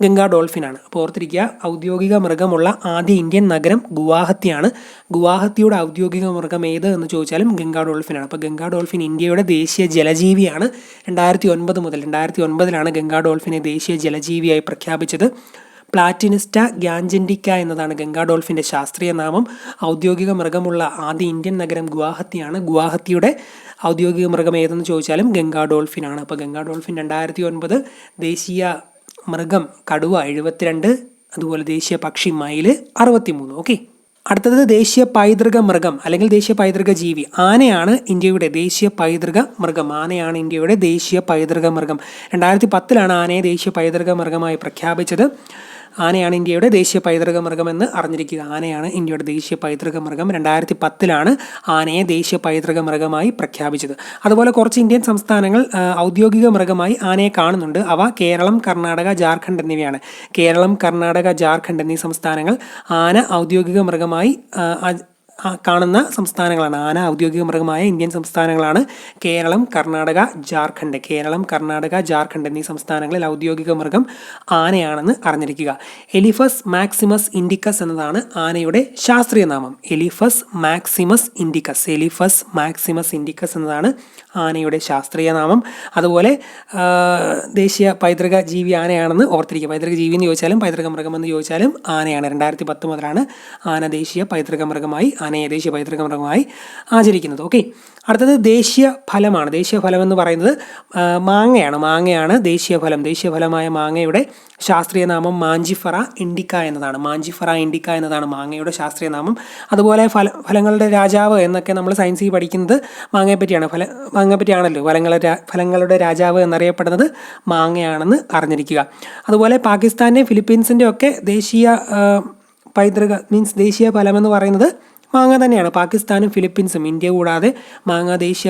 ഗംഗാ ഡോൾഫിനാണ്. അപ്പോൾ ഓർത്തിരിക്കുക, ഔദ്യോഗിക മൃഗമുള്ള ആദ്യ ഇന്ത്യൻ നഗരം ഗുവാഹത്തിയാണ്. ഗുവാഹത്തിയുടെ ഔദ്യോഗിക മൃഗം ഏത് എന്ന് ചോദിച്ചാലും ഗംഗാ ഡോൾഫിനാണ്. അപ്പോൾ ഗംഗാ ഡോൾഫിൻ ഇന്ത്യയുടെ ദേശീയ ജലജീവിയാണ്. 2009 മുതൽ 2009 ഗംഗാ ഡോൾഫിനെ ദേശീയ ജലജീവിയായി പ്രഖ്യാപിച്ചത്. പ്ലാറ്റിനിസ്റ്റ ഗ്യാൻജൻറ്റിക്ക എന്നതാണ് ഗംഗാ ഡോൾഫിൻ്റെ ശാസ്ത്രീയ നാമം. ഔദ്യോഗിക മൃഗമുള്ള ആദ്യ ഇന്ത്യൻ നഗരം ഗുവാഹത്തിയാണ്. ഗുവാഹത്തിയുടെ ഔദ്യോഗിക മൃഗം ഏതെന്ന് ചോദിച്ചാലും ഗംഗാ ഡോൾഫിനാണ്. അപ്പോൾ ഗംഗാ ഡോൾഫിൻ 2009. ദേശീയ മൃഗം കടുവ 72. അതുപോലെ ദേശീയ പക്ഷി മയിൽ 63. ഓക്കെ, അടുത്തത് ദേശീയ പൈതൃക മൃഗം അല്ലെങ്കിൽ ദേശീയ പൈതൃക ജീവി. ആനയാണ് ഇന്ത്യയുടെ ദേശീയ പൈതൃക മൃഗം. 2010 ആനയെ ദേശീയ പൈതൃക മൃഗമായി പ്രഖ്യാപിച്ചത്. ആനയാണ് ഇന്ത്യയുടെ ദേശീയ പൈതൃക മൃഗമെന്ന് അറിഞ്ഞിരിക്കുക. ആനയാണ് ഇന്ത്യയുടെ ദേശീയ പൈതൃക മൃഗം. 2010 ആനയെ ദേശീയ പൈതൃക മൃഗമായി പ്രഖ്യാപിച്ചത്. അതുപോലെ കുറച്ച് ഇന്ത്യൻ സംസ്ഥാനങ്ങൾ ഔദ്യോഗിക മൃഗമായി ആനയെ കാണുന്നുണ്ട്. അവ കേരളം, കർണാടക, ജാർഖണ്ഡ് എന്നിവയാണ്. കേരളം, കർണാടക, ജാർഖണ്ഡ് എന്നീ സംസ്ഥാനങ്ങൾ ആന ഔദ്യോഗിക മൃഗമായി കാണുന്ന സംസ്ഥാനങ്ങളാണ്. ആന ഔദ്യോഗിക മൃഗമായ ഇന്ത്യൻ സംസ്ഥാനങ്ങളാണ് കേരളം, കർണാടക, ജാർഖണ്ഡ്. കേരളം, കർണാടക, ജാർഖണ്ഡ് എന്നീ സംസ്ഥാനങ്ങളിൽ ഔദ്യോഗിക മൃഗം ആനയാണെന്ന് അറിഞ്ഞിരിക്കുക. എലിഫസ് മാക്സിമസ് ഇൻഡിക്കസ് എന്നതാണ് ആനയുടെ ശാസ്ത്രീയ നാമം. Eliphaz maximus indicus. Eliphaz maximus indicus എന്നതാണ് ആനയുടെ ശാസ്ത്രീയ നാമം. അതുപോലെ ദേശീയ പൈതൃക ജീവി ആനയാണെന്ന് ഓർത്തിരിക്കുക. പൈതൃക ജീവി എന്ന് ചോദിച്ചാലും പൈതൃക മൃഗമെന്ന് ചോദിച്ചാലും ആനയാണ്. 2010 മുതലാണ് ആനയെ ദേശീയ പൈതൃക മൃഗമായി ആചരിക്കുന്നത്. ഓക്കെ, അടുത്തത് ദേശീയ ഫലമാണ്. ദേശീയ ഫലം എന്ന് പറയുന്നത് മാങ്ങയാണ് ദേശീയ ഫലം. ദേശീയ ഫലമായ മാങ്ങയുടെ ശാസ്ത്രീയ നാമം മാഞ്ചിഫറ ഇൻഡിക്ക എന്നതാണ്. മാഞ്ചിഫറ ഇൻഡിക്ക എന്നതാണ് മാങ്ങയുടെ ശാസ്ത്രീയ നാമം. അതുപോലെ ഫലങ്ങളുടെ രാജാവ് എന്നൊക്കെ നമ്മൾ സയൻസിൽ പഠിക്കുന്നത് മാങ്ങയെപ്പറ്റിയാണല്ലോ. ഫലങ്ങളുടെ രാജാവ് എന്നറിയപ്പെടുന്നത് മാങ്ങയാണെന്ന് അറിഞ്ഞിരിക്കുക. അതുപോലെ പാകിസ്ഥാൻ്റെയും ഫിലിപ്പീൻസിൻ്റെ ഒക്കെ ദേശീയ ദേശീയ ഫലമെന്ന് പറയുന്നത് മാങ്ങ തന്നെയാണ്. പാകിസ്ഥാനും ഫിലിപ്പീൻസും, ഇന്ത്യ കൂടാതെ മാങ്ങ ദേശീയ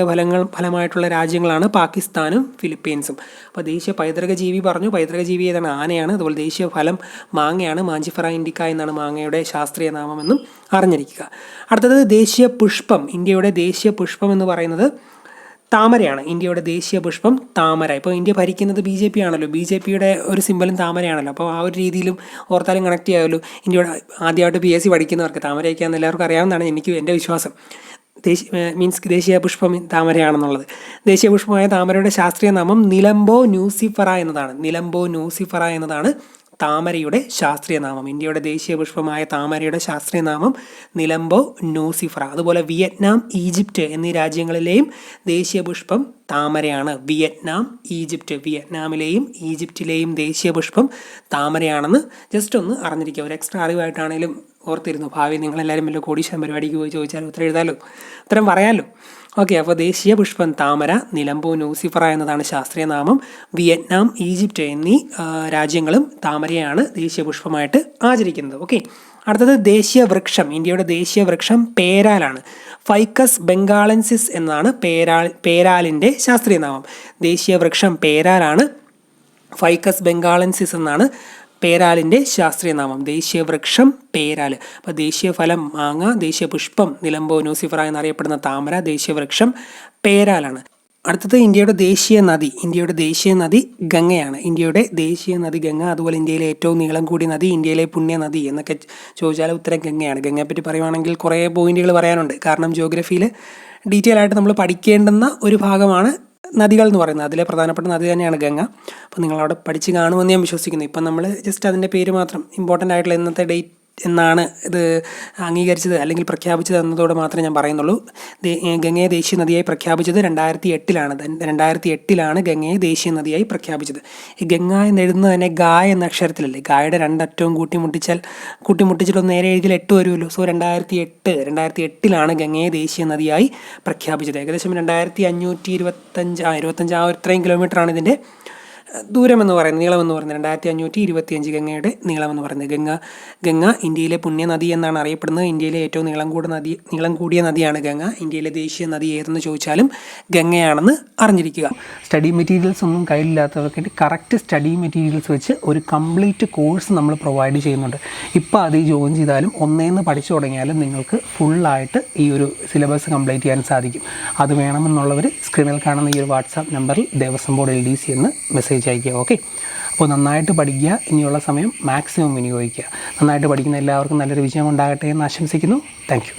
ഫലമായിട്ടുള്ള രാജ്യങ്ങളാണ് പാകിസ്ഥാനും ഫിലിപ്പീൻസും. അപ്പോൾ ദേശീയ പൈതൃക ജീവി പറഞ്ഞു. പൈതൃക ജീവി ഏതാണ്? ആനയാണ്. അതുപോലെ ദേശീയ ഫലം മാങ്ങയാണ്. മാഞ്ചിഫറ ഇൻഡിക്ക എന്നാണ് മാങ്ങയുടെ ശാസ്ത്രീയ നാമമെന്നും അറിഞ്ഞിരിക്കുക. അടുത്തത് ദേശീയ പുഷ്പം. ഇന്ത്യയുടെ ദേശീയ പുഷ്പം എന്ന് പറയുന്നത് താമരയാണ്. ഇന്ത്യയുടെ ദേശീയ പുഷ്പം താമര. ഇപ്പോൾ ഇന്ത്യ ഭരിക്കുന്നത് BJP ആണല്ലോ. BJPയുടെ ഒരു സിമ്പലും താമരയാണല്ലോ. അപ്പോൾ ആ ഒരു രീതിയിലും ഓർത്താലും കണക്ട് ചെയ്യാമല്ലോ. ഇന്ത്യയുടെ ആദ്യമായിട്ട് PSC പഠിക്കുന്നവർക്ക് താമരയൊക്കെയാണെന്ന് എല്ലാവർക്കും അറിയാവുന്നതാണ്. എൻ്റെ വിശ്വാസം. ദേശീയ പുഷ്പം താമരയാണെന്നുള്ളത്. ദേശീയ പുഷ്പമായ താമരയുടെ ശാസ്ത്രീയ നാമം നിലംബോ ന്യൂസിഫറ എന്നതാണ്. നിലംബോ ന്യൂസിഫറ എന്നതാണ് താമരയുടെ ശാസ്ത്രീയ നാമം. ഇന്ത്യയുടെ ദേശീയ പുഷ്പമായ താമരയുടെ ശാസ്ത്രീയ നാമം നിലംബോ ന്യൂസിഫറ. അതുപോലെ വിയറ്റ്നാം, ഈജിപ്റ്റ് എന്നീ രാജ്യങ്ങളിലെയും ദേശീയ പുഷ്പം താമരയാണ്. വിയറ്റ്നാമിലെയും ഈജിപ്റ്റിലെയും ദേശീയ പുഷ്പം താമരയാണെന്ന് ജസ്റ്റ് ഒന്ന് അറിഞ്ഞിരിക്കുക. ഒരു എക്സ്ട്രാ അറിവായിട്ടാണെങ്കിലും ഓർത്തിരുന്നു. ഭാവി നിങ്ങളെല്ലാവരും വല്ല കോടീശ്വരം പരിപാടിക്ക് പോയി ചോദിച്ചാൽ ഉത്തരം പറയാമല്ലോ. ഓക്കെ, അപ്പോൾ ദേശീയ പുഷ്പം താമര, നിലംബോ ന്യൂസിഫറ എന്നതാണ് ശാസ്ത്രീയ നാമം. വിയറ്റ്നാം, ഈജിപ്റ്റ് എന്നീ രാജ്യങ്ങളും താമരയാണ് ദേശീയ പുഷ്പമായിട്ട് ആചരിക്കുന്നത്. ഓക്കെ, അടുത്തത് ദേശീയ വൃക്ഷം. ഇന്ത്യയുടെ ദേശീയ വൃക്ഷം പേരാലാണ്. ഫൈക്കസ് ബംഗാളൻസിസ് എന്നാണ് പേരാലിൻ്റെ ശാസ്ത്രീയ നാമം. ദേശീയ വൃക്ഷം പേരാലാണ്. ഫൈക്കസ് ബംഗാളൻസിസ് എന്നാണ് പേരാലിൻ്റെ ശാസ്ത്രീയ നാമം. ദേശീയ വൃക്ഷം പേരാൽ. അപ്പോൾ ദേശീയ ഫലം മാങ്ങ, ദേശീയ പുഷ്പം നിലംബോ ന്യൂസിഫറ എന്നറിയപ്പെടുന്ന താമര, ദേശീയ വൃക്ഷം പേരാലാണ്. അടുത്തത് ഇന്ത്യയുടെ ദേശീയ നദി. ഇന്ത്യയുടെ ദേശീയ നദി ഗംഗയാണ്. ഇന്ത്യയുടെ ദേശീയ നദി ഗംഗ. അതുപോലെ ഇന്ത്യയിലെ ഏറ്റവും നീളം കൂടിയ നദി, ഇന്ത്യയിലെ പുണ്യ നദി എന്നൊക്കെ ചോദിച്ചാൽ ഉത്തരം ഗംഗയാണ്. ഗംഗയെപ്പറ്റി പറയുവാണെങ്കിൽ കുറേ പോയിന്റുകൾ പറയാനുണ്ട്. കാരണം ജോഗ്രഫിയിൽ ഡീറ്റെയിൽ ആയിട്ട് നമ്മൾ പഠിക്കേണ്ടുന്ന ഒരു ഭാഗമാണ് നദികൾ എന്ന് പറയുന്നത്. അതിലെ പ്രധാനപ്പെട്ട നദി തന്നെയാണ് ഗംഗ. അപ്പോൾ നിങ്ങളവിടെ പഠിച്ച് കാണുമെന്ന് ഞാൻ വിശ്വസിക്കുന്നു. ഇപ്പം നമ്മൾ ജസ്റ്റ് അതിൻ്റെ പേര് മാത്രം ഇമ്പോർട്ടൻ്റ് ആയിട്ടുള്ള ഇന്നത്തെ ഡേറ്റ് എന്നാണ് ഇത് അംഗീകരിച്ചത് അല്ലെങ്കിൽ പ്രഖ്യാപിച്ചത് എന്നതോടെ മാത്രമേ ഞാൻ പറയുന്നുള്ളൂ. ഗംഗയെ ദേശീയ നദിയായി പ്രഖ്യാപിച്ചത് 2008-ലാണ്. 2008-ലാണ് ഗംഗയെ ദേശീയ നദിയായി പ്രഖ്യാപിച്ചത്. ഈ ഗംഗ എന്നെഴുതുന്നത് തന്നെ ഗായ എന്ന അക്ഷരത്തിലല്ലേ. ഗായയുടെ രണ്ടറ്റവും കൂട്ടിമുട്ടിച്ചിട്ടൊന്ന് നേരെ എഴുതിയാൽ 8 വരുമല്ലോ. സോ 2008-ലാണ് ഗംഗയെ ദേശീയ നദിയായി പ്രഖ്യാപിച്ചത്. ഏകദേശം 2525 ഇത്രയും കിലോമീറ്ററാണ് ഇതിൻ്റെ ദൂരമെന്ന് പറയുന്നത്, നീളമെന്ന് പറയുന്നത്. 2525 ഗംഗയുടെ നീളമെന്ന് പറയുന്നത്. ഗംഗ ഇന്ത്യയിലെ പുണ്യനദി എന്നാണ് അറിയപ്പെടുന്നത്. ഇന്ത്യയിലെ ഏറ്റവും നീളം കൂടിയ നദിയാണ് ഗംഗ. ഇന്ത്യയിലെ ദേശീയ നദി ഏതെന്ന് ചോദിച്ചാലും ഗംഗയാണെന്ന് അറിഞ്ഞിരിക്കുക. സ്റ്റഡി മെറ്റീരിയൽസ് ഒന്നും കയ്യിലില്ലാത്തവർക്കായിട്ട് കറക്റ്റ് സ്റ്റഡി മെറ്റീരിയൽസ് വെച്ച് ഒരു കംപ്ലീറ്റ് കോഴ്സ് നമ്മൾ പ്രൊവൈഡ് ചെയ്യുന്നുണ്ട്. ഇപ്പോൾ അത് ജോയിൻ ചെയ്താലും ഒന്നേന്ന് പഠിച്ചു തുടങ്ങിയാലും നിങ്ങൾക്ക് ഫുള്ളായിട്ട് ഈ ഒരു സിലബസ് കംപ്ലീറ്റ് ചെയ്യാൻ സാധിക്കും. അത് വേണമെന്നുള്ളവർ സ്ക്രീനിൽ കാണുന്ന ഈ ഒരു വാട്സാപ്പ് നമ്പറിൽ ദേവസ്വം ബോർഡ് LDC എന്ന് മെസ്സേജ് അയക്കുക. ഓക്കെ, അപ്പോൾ നന്നായിട്ട് പഠിക്കുക. ഇനിയുള്ള സമയം മാക്സിമം വിനിയോഗിക്കുക. നന്നായിട്ട് പഠിക്കുന്ന എല്ലാവർക്കും നല്ലൊരു വിജയം ഉണ്ടാകട്ടെ എന്ന് ആശംസിക്കുന്നു. Thank you.